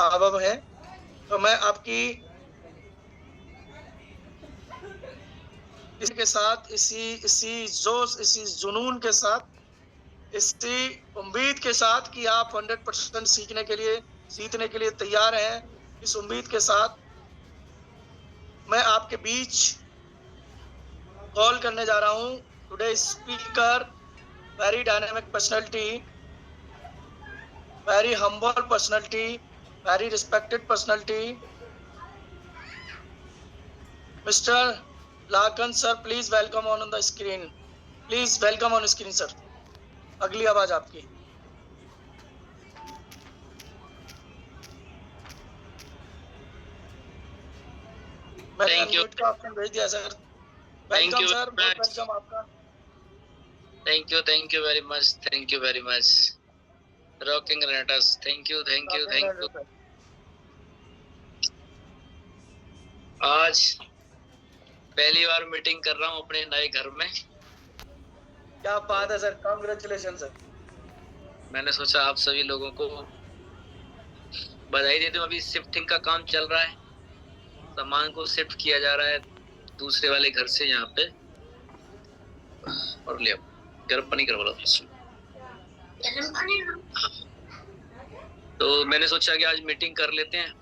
अभाव है। तो मैं आपकी इसके साथ इसी जोश, इसी जुनून के साथ, इसी उम्मीद के साथ कि आप 100% जीतने के लिए तैयार हैं, इस उम्मीद के साथ मैं आपके बीच कॉल करने जा रहा हूं today speaker, very dynamic personality, very humble personality, very respected personality, mister Lakhan sir. Please welcome on the screen, please welcome on screen sir. अगली आवाज आपकी। मैंने अनम्यूट का ऑप्शन भेज दिया सर। वेलकम सर, बहुत वेलकम आपका। Thank you very much, thank you very much. Rocking raters, thank you. आज पहली बार मीटिंग कर रहा हूँ अपने नए घर में। क्या बात है सर, कांग्रेचुलेशन सर। मैंने सोचा आप सभी लोगों को बधाई दे दूं। अभी शिफ्टिंग का काम चल रहा है, सामान को शिफ्ट किया जा रहा है दूसरे वाले घर से यहाँ पे। और ले गर्म पानी करवा लो। तो मैंने सोचा कि आज मीटिंग कर लेते हैं,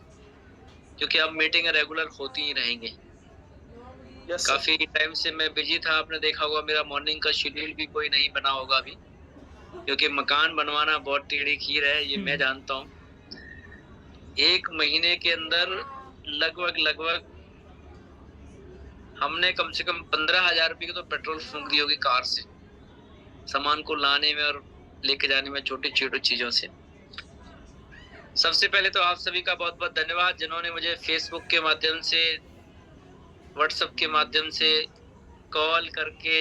क्योंकि अब मीटिंग रेगुलर होती ही रहेंगे। काफी टाइम से मैं बिजी था, आपने देखा होगा मेरा मॉर्निंग का शेड्यूल भी कोई नहीं बना होगा अभी, क्योंकि मकान बनवाना बहुत टेढ़ी खीर है, ये मैं जानता हूँ। 1 महीने के अंदर लगभग हमने कम से कम 15,000 रुपये की तो पेट्रोल फूंक दी होगी कार से, सामान को लाने में और लेके जाने में, छोटी छोटी चीजों से। सबसे पहले तो आप सभी का बहुत बहुत धन्यवाद, जिन्होंने मुझे फेसबुक के माध्यम से, व्हाट्सएप के माध्यम से कॉल करके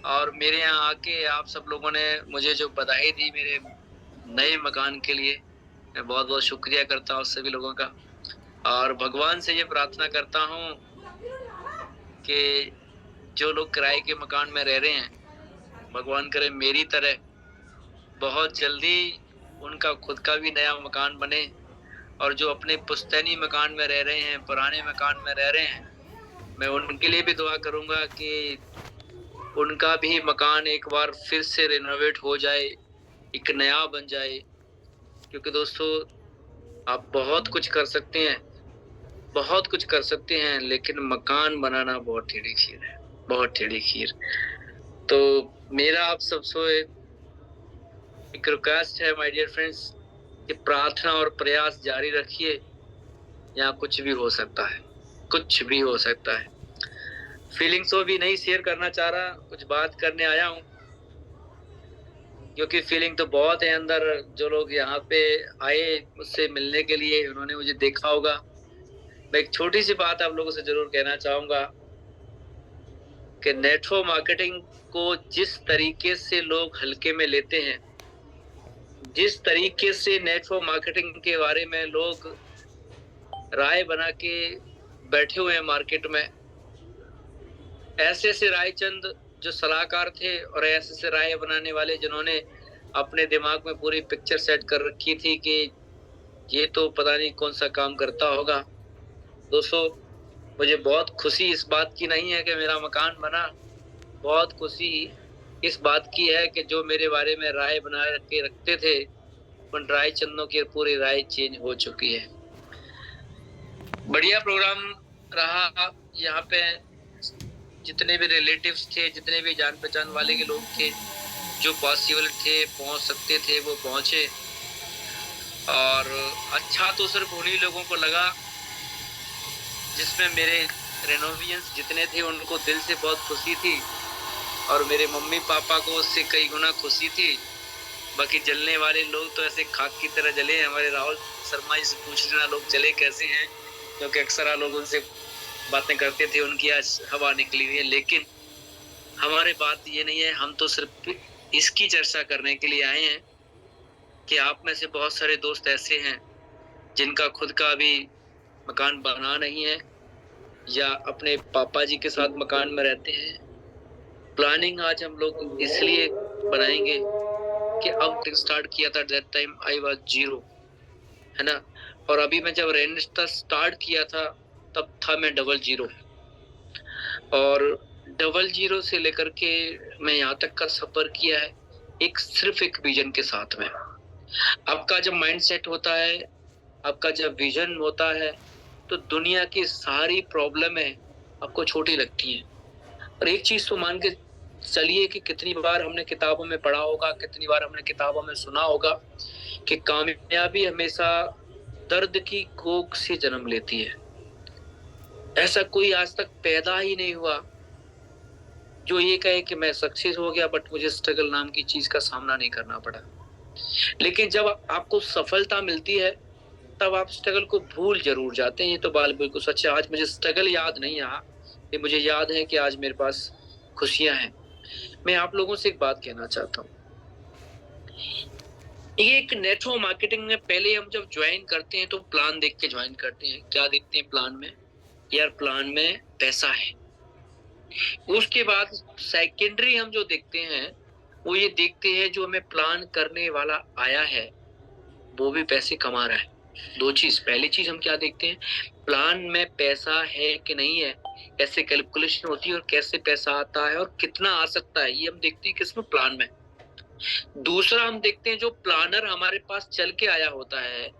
और मेरे यहाँ आके आप सब लोगों ने मुझे जो बधाई दी मेरे नए मकान के लिए, मैं बहुत बहुत शुक्रिया करता हूँ सभी लोगों का। और भगवान से ये प्रार्थना करता हूँ कि जो लोग किराए के मकान में रह रहे हैं, भगवान करे मेरी तरह बहुत जल्दी उनका खुद का भी नया मकान बने, और जो अपने पुश्तैनी मकान में रह रहे हैं, पुराने मकान में रह रहे हैं, मैं उनके लिए भी दुआ करूंगा कि उनका भी मकान एक बार फिर से रिनोवेट हो जाए, एक नया बन जाए। क्योंकि दोस्तों, आप बहुत कुछ कर सकते हैं, लेकिन मकान बनाना बहुत टेढ़ी खीर है, बहुत टेढ़ी खीर। तो मेरा आप सबसे एक रिक्वेस्ट है माय डियर फ्रेंड्स, कि प्रार्थना और प्रयास जारी रखिए। यहाँ कुछ भी हो सकता है, कुछ भी हो सकता है। फीलिंग्स तो भी नहीं शेयर करना चाह रहा, कुछ बात करने आया हूँ, क्योंकि फीलिंग तो बहुत है अंदर। जो लोग यहाँ पे आए मुझसे मिलने के लिए, उन्होंने मुझे देखा होगा। मैं एक छोटी सी बात आप लोगों से जरूर कहना चाहूंगा कि नेटवर्क मार्केटिंग को जिस तरीके से लोग हल्के में लेते हैं, जिस तरीके से नेटवर्क मार्केटिंग के बारे में लोग राय बना के बैठे हुए हैं मार्केट में, ऐसे रायचंद जो सलाहकार थे और ऐसे राय बनाने वाले जिन्होंने अपने दिमाग में पूरी पिक्चर सेट कर रखी थी कि ये तो पता नहीं कौन सा काम करता होगा। दोस्तों, मुझे बहुत खुशी इस बात की नहीं है कि मेरा मकान बना, बहुत खुशी इस बात की है कि जो मेरे बारे में राय बना के रखते थे, उन राय चंदों की पूरी राय चेंज हो चुकी है। बढ़िया प्रोग्राम रहा। यहाँ पे जितने भी रिलेटिव्स थे, जितने भी जान पहचान वाले के लोग थे, जो पॉसिबल थे, पहुंच सकते थे, वो पहुंचे। और अच्छा तो सिर्फ उन्हीं लोगों को लगा जिसमें मेरे रेनोवेशंस जितने थे उनको दिल से बहुत खुशी थी, और मेरे मम्मी पापा को उससे कई गुना खुशी थी। बाकी जलने वाले लोग तो ऐसे खाक की तरह जले। हमारे राहुल शर्मा जी से पूछ लेना लोग जले कैसे हैं, क्योंकि अक्सर लोग उनसे बातें करते थे, उनकी आज हवा निकली हुई है। लेकिन हमारे बात ये नहीं है, हम तो सिर्फ इसकी चर्चा करने के लिए आए हैं कि आप में से बहुत सारे दोस्त ऐसे हैं जिनका खुद का भी मकान बना नहीं है, या अपने पापा जी के साथ मकान में रहते हैं। प्लानिंग आज हम लोग इसलिए बनाएंगे कि अब स्टार्ट किया था, that time I was zero, है ना। और अभी मैं जब रेनिस्टा स्टार्ट किया था तब था मैं 00, और 00 से लेकर के मैं यहाँ तक का सफर किया है सिर्फ एक विजन के साथ में। आपका जब माइंड सेट होता है, आपका जब विजन होता है, तो दुनिया की सारी प्रॉब्लम है आपको छोटी लगती है। और एक चीज तो मान के चलिए कि कितनी बार हमने किताबों में पढ़ा होगा, कितनी बार हमने किताबों में सुना होगा कि कामयाबी हमेशा दर्द की कोख से जन्म लेती है। ऐसा कोई आज तक पैदा ही नहीं हुआ जो ये कहे कि मैं सक्सेस हो गया बट मुझे स्ट्रगल नाम की चीज का सामना नहीं करना पड़ा। लेकिन जब आपको सफलता मिलती है तब आप स्ट्रगल को भूल जरूर जाते हैं। ये तो बात बिल्कुल सच है। आज मुझे स्ट्रगल याद नहीं रहा, ये मुझे याद है कि आज मेरे पास खुशियां हैं। मैं आप लोगों से एक बात कहना चाहता हूँ, ये एक नेटवर्क मार्केटिंग में पहले हम जब ज्वाइन करते हैं तो प्लान देख के ज्वाइन करते हैं। क्या देखते हैं प्लान में? यार प्लान में पैसा है। उसके बाद सेकेंडरी हम जो देखते हैं वो ये देखते हैं जो हमें प्लान करने वाला आया है वो भी पैसे कमा रहा है। दो चीज, पहली चीज हम क्या देखते हैं, प्लान में पैसा है कि नहीं है, कैसे कैलकुलेशन होती है और कैसे पैसा आता है और कितना आ सकता है, ये हम देखते हैं किसमें, प्लान में। दूसरा हम देखते हैं जो प्लानर हमारे पास चल के आया होता है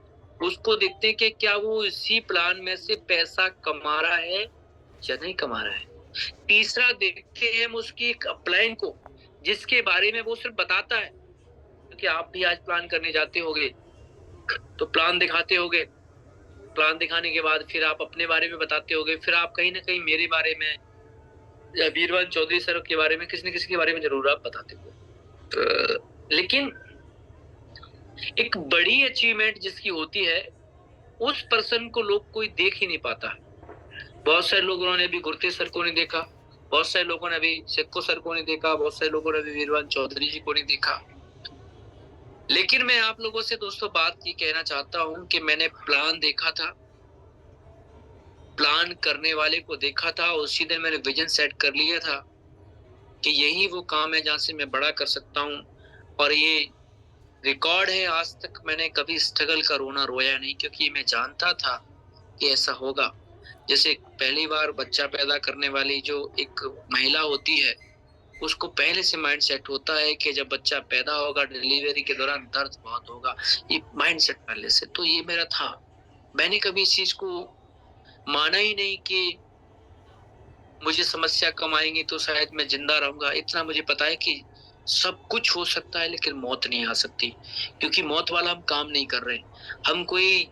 उसको देखते हैं कि क्या वो इसी प्लान में से पैसा कमा रहा है या नहीं कमा रहा है। तीसरा देखते हैं हम उसकी एक अपलाइन को जिसके बारे में वो सिर्फ बताता है, क्योंकि आप भी आज प्लान करने जाते होगे तो प्लान दिखाते होगे, प्लान दिखाने के बाद फिर आप अपने बारे में बताते होगे, फिर आप कहीं ना कहीं मेरे बारे में या वीरवान चौधरी सर के बारे में किसी न किसी के बारे में जरूर आप बताते हो। लेकिन एक बड़ी अचीवमेंट जिसकी होती है उस पर्सन को लोग कोई देख ही नहीं पाता। बहुत सारे लोगों ने अभी गुरते सर को नहीं देखा, बहुत सारे लोगों ने अभी सिक्को सर को नहीं देखा, बहुत सारे लोगों ने अभी वीरवान चौधरी जी को नहीं देखा। लेकिन मैं आप लोगों से दोस्तों बात ये कहना चाहता हूं कि मैंने प्लान देखा था, प्लान करने वाले को देखा था, उसी दिन मैंने विजन सेट कर लिया था कि यही वो काम है जहां से मैं बड़ा कर सकता हूं। और ये रिकॉर्ड है, आज तक मैंने कभी स्ट्रगल का रोना रोया नहीं, क्योंकि मैं जानता था कि ऐसा होगा। जैसे पहली बार बच्चा पैदा करने वाली जो एक महिला होती है उसको पहले से माइंड सेट होता है कि जब बच्चा पैदा होगा डिलीवरी के दौरान दर्द बहुत होगा, ये माइंड सेट पहले से। तो ये मेरा था, मैंने कभी इस चीज को माना ही नहीं कि मुझे समस्या कम आएंगी तो शायद मैं जिंदा रहूंगा। इतना मुझे पता है कि सब कुछ हो सकता है लेकिन मौत नहीं आ सकती, क्योंकि मौत वाला हम काम नहीं कर रहे। हम कोई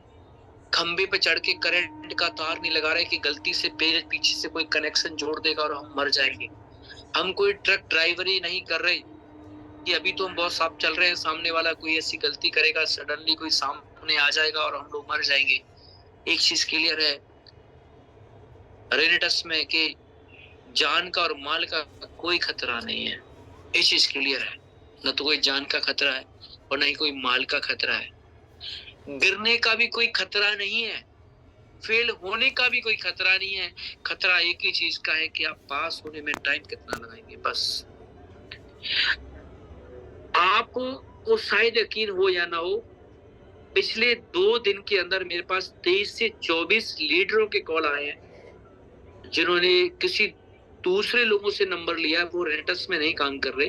खंबे पे चढ़ के करंट का तार नहीं लगा रहे कि गलती से पीछे से कोई कनेक्शन जोड़ देगा और हम मर जाएंगे। हम कोई ट्रक ड्राइवरी नहीं कर रहे कि अभी तो हम बहुत साफ चल रहे हैं, सामने वाला कोई ऐसी गलती करेगा, सडनली कोई सामने आ जाएगा और हम लोग मर जाएंगे। एक चीज क्लियर है रेनेटस में कि जान का और माल का कोई खतरा नहीं है। ये चीज क्लियर है, न तो कोई जान का खतरा है और न ही कोई माल का खतरा है। गिरने का भी कोई खतरा नहीं है, फेल होने का भी कोई खतरा नहीं है। खतरा एक ही चीज का है कि आप पास होने में टाइम कितना लगाएंगे, बस। आपको शायद यकीन हो या ना हो, पिछले 2 दिन के अंदर मेरे पास 23 से 24 लीडरों के कॉल आए हैं जिन्होंने किसी दूसरे लोगों से नंबर लिया। वो रेंटस में नहीं काम कर रहे,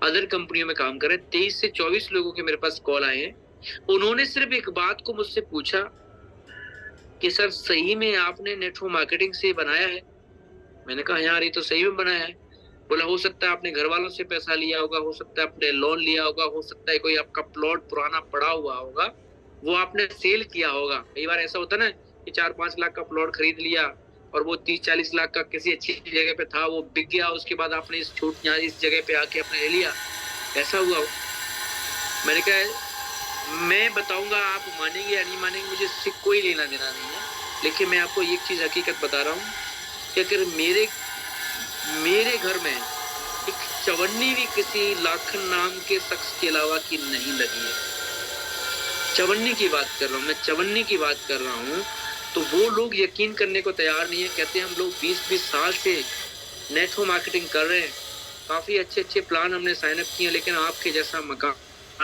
अदर कंपनियों में काम कर रहे। 23 से 24 लोगों के मेरे पास कॉल आए हैं। उन्होंने सिर्फ एक बात को मुझसे पूछा कि सर सही में आपने नेटवर्क मार्केटिंग से बनाया है? मैंने कहा यार ये तो सही में बनाया है। बोला हो सकता है आपने घर वालों से पैसा लिया होगा, हो सकता है आपने लोन लिया होगा, हो सकता है कोई आपका प्लॉट पुराना पड़ा हुआ होगा वो आपने सेल किया होगा। कई बार ऐसा होता ना कि 4-5 लाख का प्लॉट खरीद लिया और वो 30-40 लाख का किसी अच्छी जगह पे था, वो बिक गया, उसके बाद आपने इस छूट यहाँ इस जगह पे आके आपने ले लिया। ऐसा हुआ? मैंने कहा मैं बताऊंगा, आप मानेंगे या नहीं मानेंगे मुझे इससे कोई लेना देना नहीं है, लेकिन मैं आपको एक चीज हकीकत बता रहा हूँ कि अगर मेरे घर में एक चवन्नी भी किसी लाखन नाम के शख्स के अलावा की नहीं लगी है, चवन्नी की बात कर रहा हूँ मैं, चवन्नी की बात कर रहा हूँ, तो वो लोग यकीन करने को तैयार नहीं है। कहते हैं हम लोग 20-20 साल से नेटवर्क मार्केटिंग कर रहे हैं, काफी अच्छे प्लान हमने साइन अप किए, लेकिन आपके जैसा मकान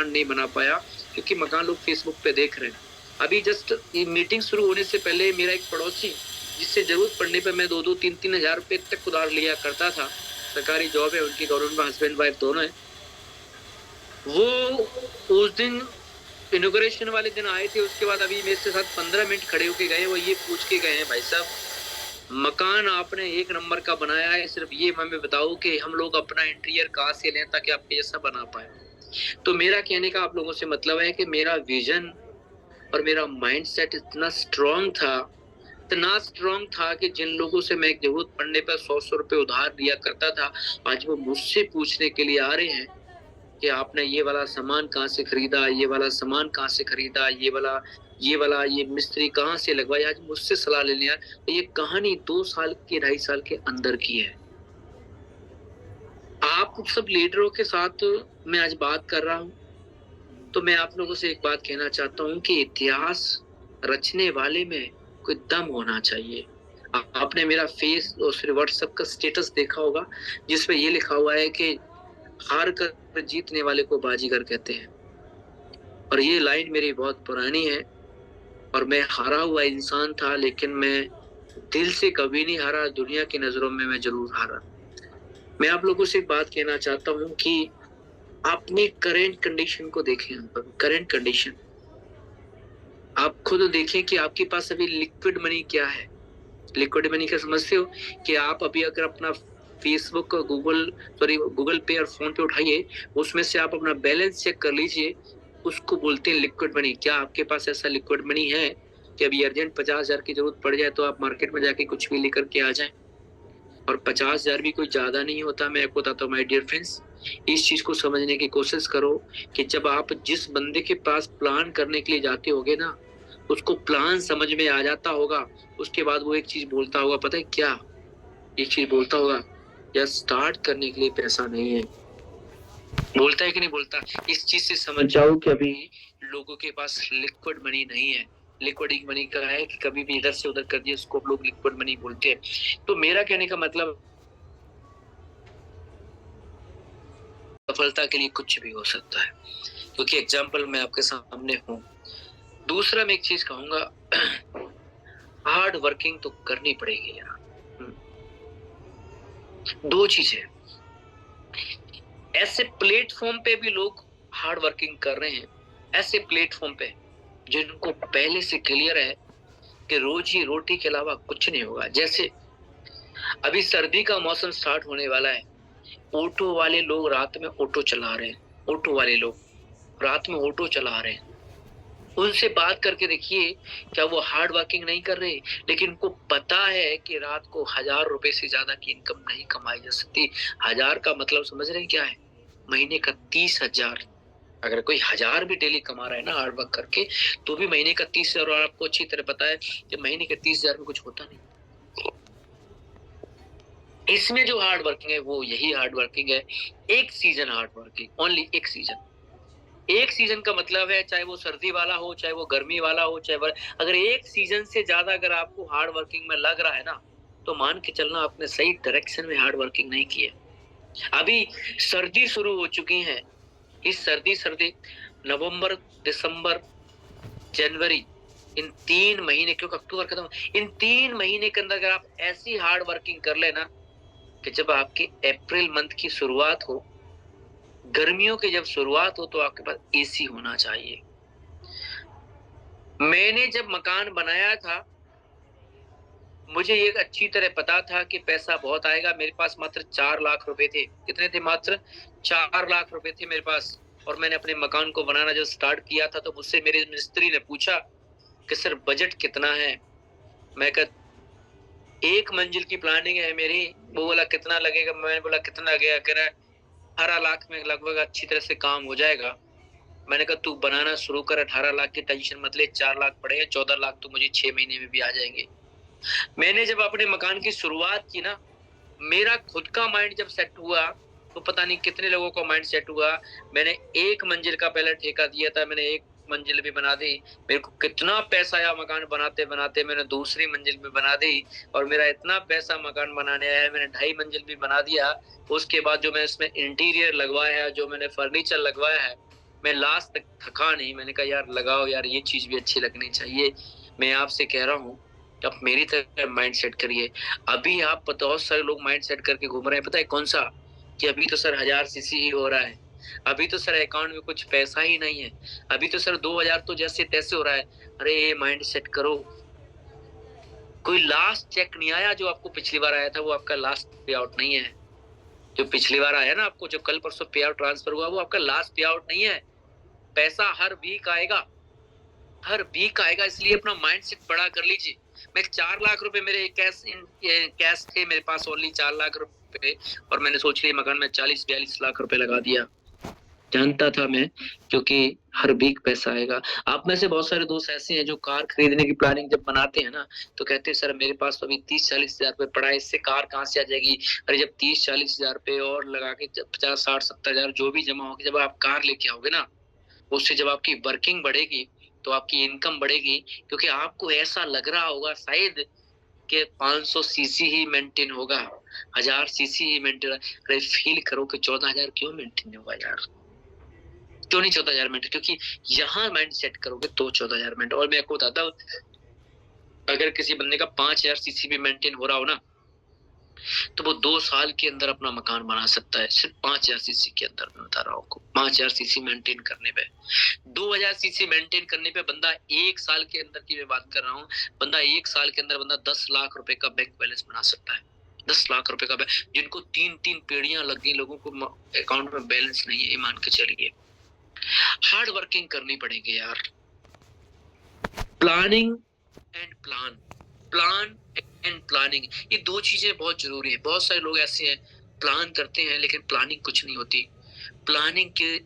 नहीं बना पाया, क्योंकि मकान लोग फेसबुक पे देख रहे हैं। अभी जस्ट ये मीटिंग शुरू होने से पहले मेरा एक पड़ोसी, जिससे जरूरत पड़ने पर मैं 2-2 3-3 हजार रुपए तक उधार लिया करता था, सरकारी जॉब है उनकी, गवर्नमेंट में हस्बैंड वाइफ दोनों है, वो उस दिन इनॉग्रेशन वाले दिन आए थे। उसके बाद अभी मेरे साथ 15 मिनट खड़े होके गए, वो ये पूछ के गए हैं, भाई साहब मकान आपने एक नंबर का बनाया है, सिर्फ ये हमें बताओ कि हम लोग अपना इंटीरियर कहाँ से लें ताकि आप ऐसा बना पाए। तो मेरा कहने का आप लोगों से मतलब है कि मेरा विजन और मेरा माइंडसेट इतना स्ट्रांग था कि जिन लोगों से मैं जरूरत पड़ने पर 100 रुपए उधार लिया करता था, आज वो मुझसे पूछने के लिए आ रहे हैं कि आपने ये वाला सामान कहाँ से खरीदा, ये वाला सामान कहाँ से खरीदा, ये मिस्त्री कहाँ से लगवाया, आज मुझसे सलाह ले लिया। तो ये कहानी 2 साल के 2.5 साल के अंदर की है। आप सब लीडरों के साथ मैं आज बात कर रहा हूँ, तो मैं आप लोगों से एक बात कहना चाहता हूँ कि इतिहास रचने वाले में कोई दम होना चाहिए। आपने मेरा फेस और फिर व्हाट्सएप का स्टेटस देखा होगा, जिसमें ये लिखा हुआ है कि हार कर जीतने वाले को बाजीगर कहते हैं, और ये लाइन मेरी बहुत पुरानी है। और मैं हारा हुआ इंसान था, लेकिन मैं दिल से कभी नहीं हारा, दुनिया की नजरों में मैं जरूर हारा। मैं आप लोगों से एक बात कहना चाहता हूँ कि अपने करेंट कंडीशन को देखें। करेंट कंडीशन आप खुद देखें कि आपके पास अभी लिक्विड मनी क्या है। लिक्विड मनी का समझते हो कि आप अभी अगर अपना फेसबुक, गूगल पे और फोन पे उठाइए, उसमें से आप अपना बैलेंस चेक कर लीजिए, उसको बोलते हैं लिक्विड मनी। क्या आपके पास ऐसा लिक्विड मनी है कि अभी अर्जेंट 50,000 की जरूरत पड़ जाए तो आप मार्केट में जाके कुछ भी लेकर के आ जाएं? और 50,000 भी कोई ज्यादा नहीं होता। मैं आपको बताता हूँ माय डियर फ्रेंड्स, इस चीज को समझने की कोशिश करो कि जब आप जिस बंदे के पास प्लान करने के लिए जाते होगे ना, उसको प्लान समझ में आ जाता होगा, उसके बाद वो एक चीज बोलता होगा, पता है क्या? एक चीज बोलता होगा, यार स्टार्ट करने के लिए पैसा नहीं है। बोलता है कि नहीं बोलता? इस चीज से समझ जाओ कि अभी लोगों के पास लिक्विड मनी नहीं है। लिक्विड मनी का है कि कभी भी इधर से उधर कर दिया, उसको लोग लिक्विड मनी बोलते हैं। तो मेरा कहने का मतलब, सफलता के लिए कुछ भी हो सकता है, क्योंकि एग्जाम्पल मैं आपके सामने हूँ। दूसरा मैं एक चीज कहूंगा, हार्ड वर्किंग तो करनी पड़ेगी यार। 2 चीजें, ऐसे प्लेटफॉर्म पे भी लोग हार्ड वर्किंग कर रहे हैं, ऐसे प्लेटफॉर्म पे जिनको पहले से क्लियर है कि रोजी रोटी के अलावा कुछ नहीं होगा। जैसे अभी सर्दी का मौसम स्टार्ट होने वाला है, ऑटो वाले लोग रात में ऑटो चला रहे हैं, ऑटो वाले लोग रात में ऑटो चला रहे हैं। उनसे बात करके देखिए, क्या वो हार्ड वर्किंग नहीं कर रहे? लेकिन उनको पता है कि रात को 1,000 रुपए से ज्यादा की इनकम नहीं कमाई जा सकती। 1,000 का मतलब समझ रहे हैं क्या है? महीने का 30,000। अगर कोई 1,000 भी डेली कमा रहा है ना हार्ड वर्क करके, तो भी महीने का 30,000। और आपको अच्छी तरह पता है कि महीने के 30,000 में कुछ होता नहीं। इसमें जो हार्ड वर्किंग है वो यही हार्ड वर्किंग है, एक सीजन हार्ड वर्किंग, ओनली एक सीजन। एक सीजन का मतलब है चाहे वो सर्दी वाला हो, चाहे वो गर्मी वाला हो, अगर एक सीजन से ज्यादा अगर आपको हार्ड वर्किंग में लग रहा है ना, तो मान के चलना आपने सही डायरेक्शन में हार्ड वर्किंग नहीं की है। अभी सर्दी शुरू हो चुकी है, इस सर्दी नवंबर, दिसंबर, जनवरी, इन 3 महीने, क्योंकि अक्टूबर खत्म, इन 3 महीने के अंदर अगर आप ऐसी हार्ड वर्किंग कर लेना कि जब आपकी अप्रैल मंथ की शुरुआत हो, गर्मियों की जब शुरुआत हो, तो आपके पास एसी होना चाहिए। मैंने जब मकान बनाया था, मुझे ये अच्छी तरह पता था कि पैसा बहुत आएगा। मेरे पास मात्र 4 लाख रुपए थे। कितने थे? मात्र 4 लाख रुपए थे मेरे पास। और मैंने अपने मकान को बनाना जब स्टार्ट किया था, तो मुझसे मेरे मिस्त्री ने पूछा कि सर बजट कितना है? मैं कहा 1 मंजिल की प्लानिंग है मेरी। वो बोला कितना लगेगा? मैंने बोला कितना लगेगा? कह रहा है 18 लाख में लगभग अच्छी तरह से काम हो जाएगा। मैंने कहा तू बनाना शुरू कर, 18 लाख की टेंशन मत ले, 4 लाख पड़े, 14 लाख तो मुझे 6 महीने में भी आ जाएंगे। मैंने जब अपने मकान की शुरुआत की ना, मेरा खुद का माइंड जब सेट हुआ, तो पता नहीं कितने लोगों का माइंड सेट हुआ। मैंने 1 मंजिल का पहले ठेका दिया था, मैंने 1 मंजिल भी बना दी। मेरे को कितना पैसा आया मकान बनाते बनाते, मैंने दूसरी मंजिल भी बना दी। और मेरा इतना पैसा मकान बनाने आया है, मैंने 2.5 मंजिल भी बना दिया। उसके बाद जो मैं इसमें इंटीरियर लगवाया है, जो मैंने फर्नीचर लगवाया है, मैं लास्ट तक थका नहीं, मैंने कहा यार लगाओ यार, ये चीज भी अच्छी लगनी चाहिए। मैं आपसे कह रहा हूँ कि आप मेरी तरह माइंड सेट करिए। अभी आप बहुत सारे लोग माइंड सेट करके घूम रहे हैं, पता है कौन सा, कि अभी तो सर 1000 सीसी ही हो रहा है, अभी तो सर अकाउंट में कुछ पैसा ही नहीं है, अभी तो सर 2000 तो जैसे तैसे हो रहा है। अरे माइंड सेट करो, कोई लास्ट चेक नहीं आया। जो आपको पिछली बार आया था वो आपका लास्ट पे आउट नहीं है। जो पिछली बार आया ना आपको, जो कल परसों पे आउट ट्रांसफर हुआ, वो आपका लास्ट पे आउट नहीं है। पैसा हर वीक आएगा, हर वीक आएगा, इसलिए अपना माइंड सेट बड़ा कर लीजिए। मैं 4 लाख रुपए मेरे कैश थे मेरे पास, ओनली 4 लाख रुपए, और मैंने सोच लिया मकान में 40-42 लाख रुपए लगा दिया। जानता था मैं, क्योंकि हर वीक पैसा आएगा। आप में से बहुत सारे दोस्त ऐसे हैं जो कार खरीदने की प्लानिंग जब बनाते हैं ना, तो कहते हैं सर मेरे पास तो अभी 30-40 हजार रुपए पड़ा है, इससे कार कहाँ से आ जाएगी। अरे जब 30-40 हजार रुपए और लगा के 50-60-70 हजार जो भी जमा होगी, जब आप कार लेके आओगे ना, उससे जब आपकी वर्किंग बढ़ेगी तो आपकी इनकम बढ़ेगी, क्योंकि आपको ऐसा लग रहा होगा शायद कि 500 सीसी ही मेंटेन होगा, 1000 सीसी ही मेंटेन। अरे फील करो कि 14,000 क्यों मेंटेन होगा यार, क्यों नहीं 14,000 मिनट, क्योंकि यहाँ माइंड सेट करोगे तो 14,000 मिनट। और मैं आपको बताता हूँ, अगर किसी बंदे का 5,000 सीसी भी मेंटेन हो रहा हो ना, तो वो 2 साल के अंदर अपना मकान बना सकता है, सिर्फ 5,000 सीसी के अंदर। मैं बता रहा हूँ आपको, 5,000 सीसी मेंटेन करने पे, 2,000 सीसी मेंटेन करने पे बंदा 1 साल के अंदर की मैं बात कर रहा हूँ, बंदा 1 साल के अंदर बंदा 10 लाख रुपए का बैंक बैलेंस बना सकता है। 10 लाख रुपए का, जिनको 3-3 पेड़ियां लग गई, लोगों को अकाउंट में बैलेंस नहीं है, ये मान के चलिए। हार्ड वर्किंग करनी पड़ेगी यार। Planning and plan, plan and planning, ये 2 चीजें बहुत जरूरी है। बहुत सारे लोग ऐसे हैं, प्लान करते हैं लेकिन प्लानिंग कुछ नहीं होती। प्लानिंग के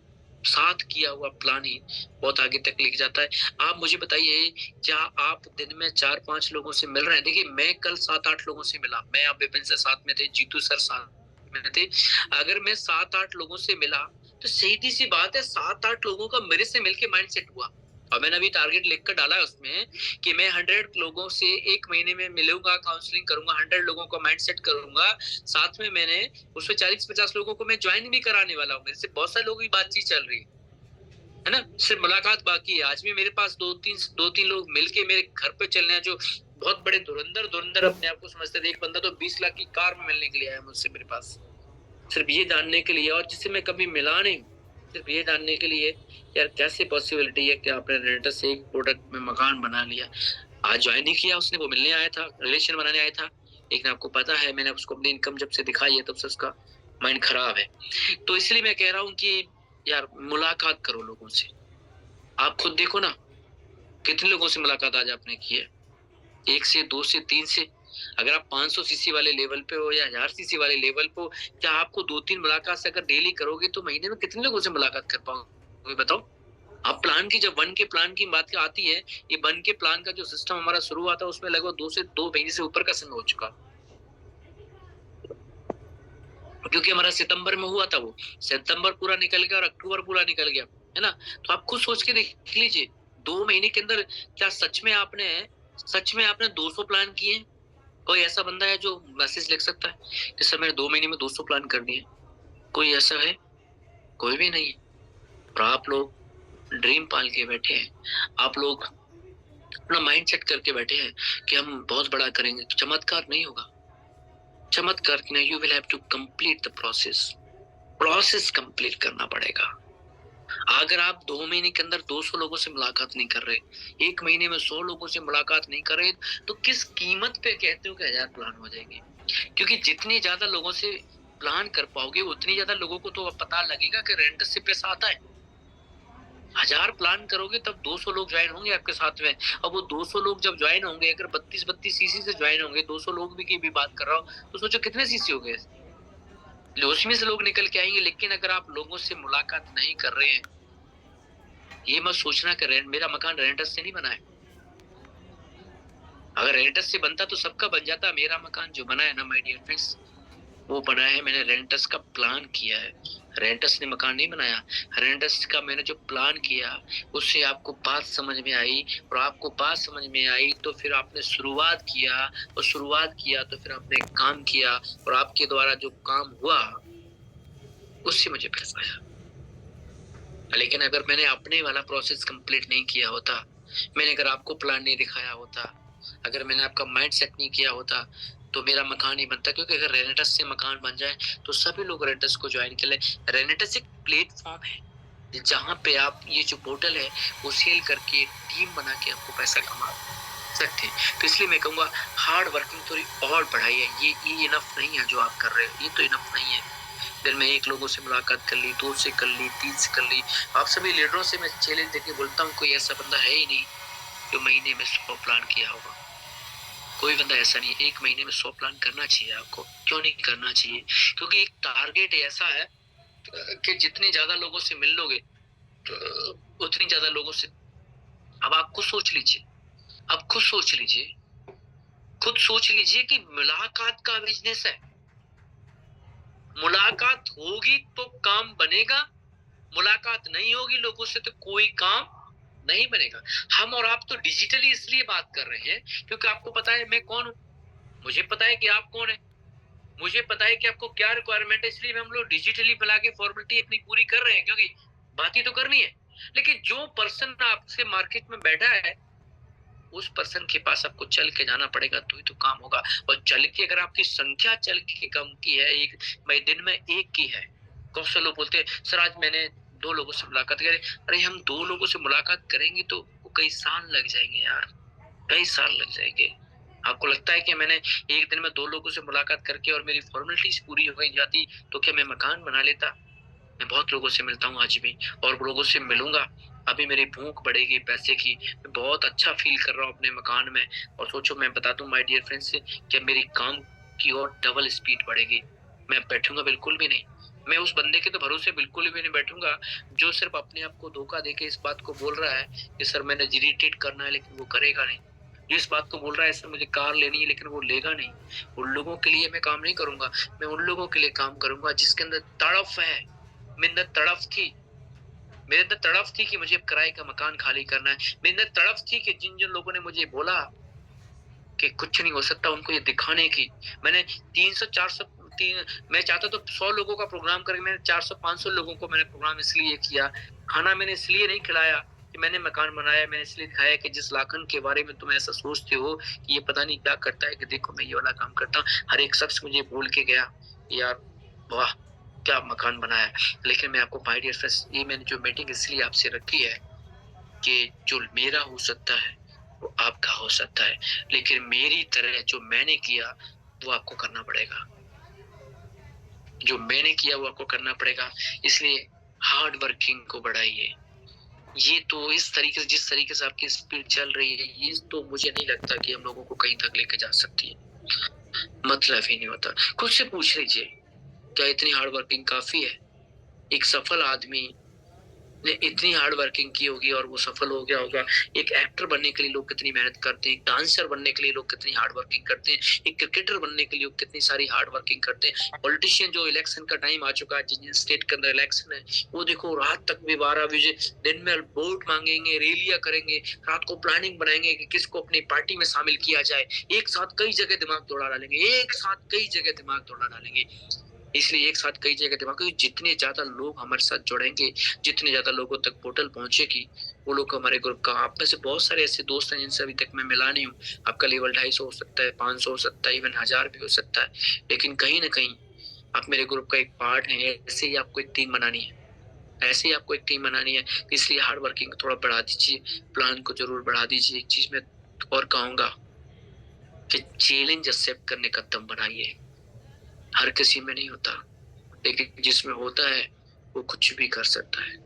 साथ किया हुआ प्लान ही बहुत आगे तक लेके जाता है। आप मुझे बताइए, क्या आप दिन में 4-5 लोगों से मिल रहे हैं? देखिए मैं कल 7-8 लोगों से मिला, मैं आप विपिन से साथ में थे, जीतू सर साथ में थे। अगर मैं 7-8 लोगों से मिला तो सीधी सी बात है, 7-8 लोगों का मेरे से मिलके माइंड सेट हुआ। और मैंने अभी टारगेट लिखकर डाला है उसमें कि मैं 100 लोगों से 1 महीने में मिलूंगा, काउंसलिंग करूंगा, 100 लोगों का माइंड सेट करूंगा। साथ में मैंने उसमें 40-50 लोगों को मैं ज्वाइन भी कराने वाला हूँ। मेरे से बहुत सारे लोगों की बातचीत चल रही है ना, सिर्फ मुलाकात बाकी है। आज भी मेरे पास 2-3 लोग मिलके मेरे घर पे चल रहे हैं, जो बहुत बड़े धुरंधर अपने आप को समझते थे। एक बंदा तो 20 लाख की कार में मिलने के लिए आया मुझसे मेरे पास, सिर्फ ये जानने के लिए, और जिससे मैं कभी मिला नहीं, सिर्फ ये जानने के लिए यार कैसे पॉसिबिलिटी है कि आपने रेंटर से एक प्रोडक्ट में मकान बना लिया। आज ज्वाइन नहीं किया उसने, वो मिलने आया था, रिलेशन बनाने आया था, लेकिन आपको पता है मैंने उसको अपनी इनकम जब से दिखाई है तब से उसका माइंड खराब है। तो इसलिए मैं कह रहा हूँ कि यार मुलाकात करो लोगों से। आप खुद देखो ना, कितने लोगों से मुलाकात आज आपने की है, 1 से 2 से 3 से। अगर आप 500 सीसी वाले लेवल पे हो या 1000 सीसी वाले लेवल पे हो, क्या आपको 2-3 मुलाकात अगर डेली करोगे तो महीने में कितने लोगों से मुलाकात कर पाओगे बताओ? आप प्लान की, जब 1 के प्लान की बात आती है, ये 1 के प्लान का जो सिस्टम हमारा शुरू हुआ था, उसमें लगभग 2 महीने से ऊपर का समय हो चुका, क्योंकि हमारा सितंबर में हुआ था। वो सितंबर पूरा निकल गया और अक्टूबर पूरा निकल गया, है ना। तो आप खुद सोच के देख लीजिए, 2 महीने के अंदर क्या सच में आपने 200 प्लान किए? कोई ऐसा बंदा है जो मैसेज लिख सकता है कि सर मैंने 2 महीने में 200 प्लान कर दिए? कोई ऐसा है? कोई भी नहीं है। और आप लोग ड्रीम पाल के बैठे हैं, आप लोग अपना माइंड सेट करके बैठे हैं कि हम बहुत बड़ा करेंगे। तो चमत्कार नहीं होगा, चमत्कार नहीं। You will have to complete the process complete करना पड़ेगा। अगर आप 2 महीने के अंदर 200 लोगों से मुलाकात नहीं कर रहे, 1 महीने में 100 लोगों से मुलाकात नहीं कर रहे, तो किस कीमत पे कहते हो कि 1000 प्लान हो जाएंगे? क्योंकि जितनी ज्यादा लोगों से प्लान कर पाओगे, उतनी ज्यादा लोगों को तो पता लगेगा कि रेंट से पैसा आता है। 1000 प्लान करोगे तब 200 लोग ज्वाइन होंगे आपके साथ में। अब वो 200 लोग जब ज्वाइन होंगे, अगर 32 सीसी से ज्वाइन होंगे, 200 लोग की भी बात कर रहा हूँ, तो सोचो कितने सीसी हो गए, उसमें से लोग निकल के आएंगे। लेकिन अगर आप लोगों से मुलाकात नहीं कर रहे हैं, ये मत सोचना कि मेरा मकान रेंटस से नहीं बना है। अगर रेंटस से बनता तो सबका बन जाता। मेरा मकान जो बना है ना माय डियर फ्रेंड्स, वो बना है, मैंने रेंटस का प्लान किया है। रेंटस ने मकान नहीं बनाया, रेंटस का मैंने जो प्लान किया उससे आपको बात समझ में आई, और आपको बात समझ में आई तो फिर आपने शुरुआत किया, और शुरुआत किया तो फिर आपने काम किया, और आपके द्वारा जो काम हुआ उससे मुझे पैसा आया। लेकिन अगर मैंने अपने वाला प्रोसेस कंप्लीट नहीं किया होता, मैंने अगर आपको प्लान नहीं दिखाया होता, अगर मैंने आपका माइंड सेट नहीं किया होता, तो मेरा मकान नहीं बनता। क्योंकि अगर रेनेटस से मकान बन जाए तो सभी लोग रेनेटस को ज्वाइन कर ले। रेनेटस एक प्लेटफॉर्म है जहाँ पे आप ये जो पोर्टल है वो सेल करके टीम बना के आपको पैसा कमा सकते हैं। तो इसलिए मैं कहूँगा हार्ड वर्किंग थोड़ी और बढ़ाइए। ये इनफ नहीं है जो आप कर रहे हो, ये तो इनफ नहीं है। दिन में 1 लोगों से मुलाकात कर ली, 2 से कर ली, 3 से कर ली। आप सभी लीडरों से मैं चैलेंज देके बोलता हूँ, कोई ऐसा बंदा है ही नहीं जो महीने में 100 प्लान किया होगा। कोई बंदा ऐसा नहीं। 1 महीने में 100 प्लान करना चाहिए आपको। क्यों नहीं करना चाहिए? क्योंकि एक टारगेट ऐसा है कि जितनी ज्यादा लोगों से मिल लोगे उतनी ज्यादा लोगों से। अब आप खुद सोच लीजिए, अब खुद सोच लीजिए, खुद सोच लीजिए कि मुलाकात का बिजनेस है। मुलाकात होगी तो काम बनेगा, मुलाकात नहीं होगी लोगों से तो कोई काम नहीं बनेगा। हम और आप तो डिजिटली इसलिए बात कर रहे हैं क्योंकि आपको पता है मैं कौन हूं, मुझे पता है कि आप कौन है, मुझे पता है कि आपको क्या रिक्वायरमेंट है। इसलिए हम लोग डिजिटली बुला के फॉर्मेलिटी अपनी पूरी कर रहे हैं, क्योंकि बात ही तो करनी है। लेकिन जो पर्सन आपसे मार्केट में बैठा है उस पर्सन के पास आपको चल के जाना पड़ेगा, तो ही तो काम होगा। और चल के अगर आपकी संख्या चल के कम की है, एक भाई दिन में 1 की है, बहुत से लोग बोलते हैं सर आज मैंने 2 लोगों से मुलाकात करी। अरे हम 2 लोगों से मुलाकात करेंगे तो कई साल लग जाएंगे यार, कई साल लग जाएंगे। आपको लगता है कि मैंने एक दिन में 2 लोगों से मुलाकात करके और मेरी फॉर्मेलिटीज पूरी हो गई जाती तो क्या मैं मकान बना लेता? मैं बहुत लोगों से मिलता हूँ आज भी और लोगों से मिलूंगा। अभी मेरी भूख बढ़ेगी पैसे की। मैं बहुत अच्छा फील कर रहा हूँ अपने मकान में। और सोचो, मैं बता दूं माय डियर फ्रेंड्स कि मेरी काम की और डबल स्पीड बढ़ेगी। मैं बैठूंगा बिल्कुल भी नहीं। मैं उस बंदे के तो भरोसे बिल्कुल भी नहीं बैठूंगा जो सिर्फ अपने आप को धोखा देके इस बात को बोल रहा है कि सर मैंने रिलेटेड करना है, लेकिन वो करेगा नहीं। जो इस बात को बोल रहा है सर मुझे कार लेनी है, लेकिन वो लेगा नहीं। उन लोगों के लिए मैं काम नहीं करूंगा। मैं उन लोगों के लिए काम करूंगा जिसके अंदर तड़फ है। मेरे अंदर तड़फ थी, मेरे अंदर तड़फ थी कि मुझे किराए का मकान खाली करना है। मेरे अंदर तड़फ थी कि जिन जिन लोगों ने मुझे बोला कि कुछ नहीं हो सकता, उनको ये दिखाने की। मैंने 300-400 मैं चाहता तो 100 लोगों का प्रोग्राम करके मैंने 400-500 लोगों को मैंने प्रोग्राम इसलिए किया। खाना मैंने इसलिए नहीं खिलाया कि मैंने मकान बनाया, मैंने इसलिए दिखाया कि जिस लाखन के बारे में तुम ऐसा सोचते हो कि ये पता नहीं क्या करता है, कि देखो मैं ये वाला काम करता हूँ। हर एक शख्स मुझे बोल के गया यार वाह क्या मकान बनाया। लेकिन मैं आपको माय डियर फ्रेंड्स, ये मैंने जो मीटिंग इसलिए आपसे रखी है कि जो मेरा हो सकता है वो आपका हो सकता है, लेकिन मेरी तरह जो मैंने किया वो आपको करना पड़ेगा। जो मैंने किया वो आपको करना पड़ेगा। इसलिए हार्ड वर्किंग को बढ़ाइए। ये तो इस तरीके से, जिस तरीके से आपकी स्पीड चल रही है, ये तो मुझे नहीं लगता कि हम लोगों को कहीं तक लेके जा सकती है। मतलब ही नहीं होता। खुद से पूछ लीजिए, क्या इतनी हार्ड वर्किंग काफी है? एक सफल आदमी ने इतनी हार्ड वर्किंग की होगी और वो सफल हो गया होगा। एक एक्टर बनने के लिए लोग कितनी मेहनत करते हैं, एक डांसर बनने के लिए लोग कितनी हार्ड वर्किंग करते हैं, एक क्रिकेटर बनने के लिए लोग कितनी सारी हार्ड वर्किंग करते हैं। पॉलिटिशियन जो इलेक्शन का टाइम आ चुका है, जिन स्टेट के अंदर इलेक्शन है, वो देखो रात तक भी 12 बजे दिन में वोट मांगेंगे, रैलियां करेंगे, रात को प्लानिंग बनाएंगे कि किसको अपनी पार्टी में शामिल किया जाए। एक साथ कई जगह दिमाग दौड़ा डालेंगे, एक साथ कई जगह दिमाग दौड़ा डालेंगे। इसलिए एक साथ कई जगह दिमाग, क्योंकि जितने ज्यादा लोग हमारे साथ जुड़ेंगे, जितने ज्यादा लोगों तक पोर्टल पहुंचेगी, वो लोग हमारे ग्रुप का। आप में से बहुत सारे ऐसे दोस्त हैं जिनसे अभी तक मैं मिला नहीं हूँ। आपका लेवल 250 हो सकता है, 500 हो सकता है, इवन 1000 भी हो सकता है, लेकिन कहीं ना कहीं आप मेरे ग्रुप का एक पार्ट है। ऐसे ही आपको एक टीम बनानी है, ऐसे ही आपको एक टीम बनानी है। इसलिए हार्ड वर्किंग थोड़ा बढ़ा दीजिए, प्लान को जरूर बढ़ा दीजिए। एक चीज मैं और कहूंगा कि चैलेंज एक्सेप्ट करने का दम बनाइए। हर किसी में नहीं होता, लेकिन जिसमें होता है वो कुछ भी कर सकता है।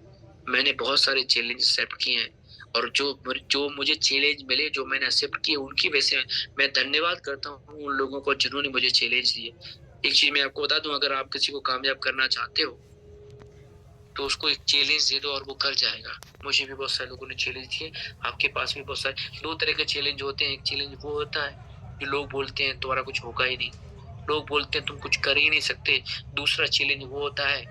मैंने बहुत सारे चैलेंज एक्सेप्ट किए हैं, और जो मुझे चैलेंज मिले, जो मैंने एक्सेप्ट किए, उनकी वजह से मैं धन्यवाद करता हूँ उन लोगों को जिन्होंने मुझे चैलेंज दिए। एक चीज मैं आपको बता दूं, अगर आप किसी को कामयाब करना चाहते हो तो उसको एक चैलेंज दे दो और वो कर जाएगा। मुझे भी बहुत सारे लोगों ने चैलेंज दिए, आपके पास भी बहुत सारे। 2 तरह के चैलेंज होते हैं। एक चैलेंज वो होता है कि लोग बोलते हैं तुम्हारा कुछ होगा ही नहीं, लोग बोलते हैं तुम कुछ कर ही नहीं सकते। दूसरा चैलेंज वो होता है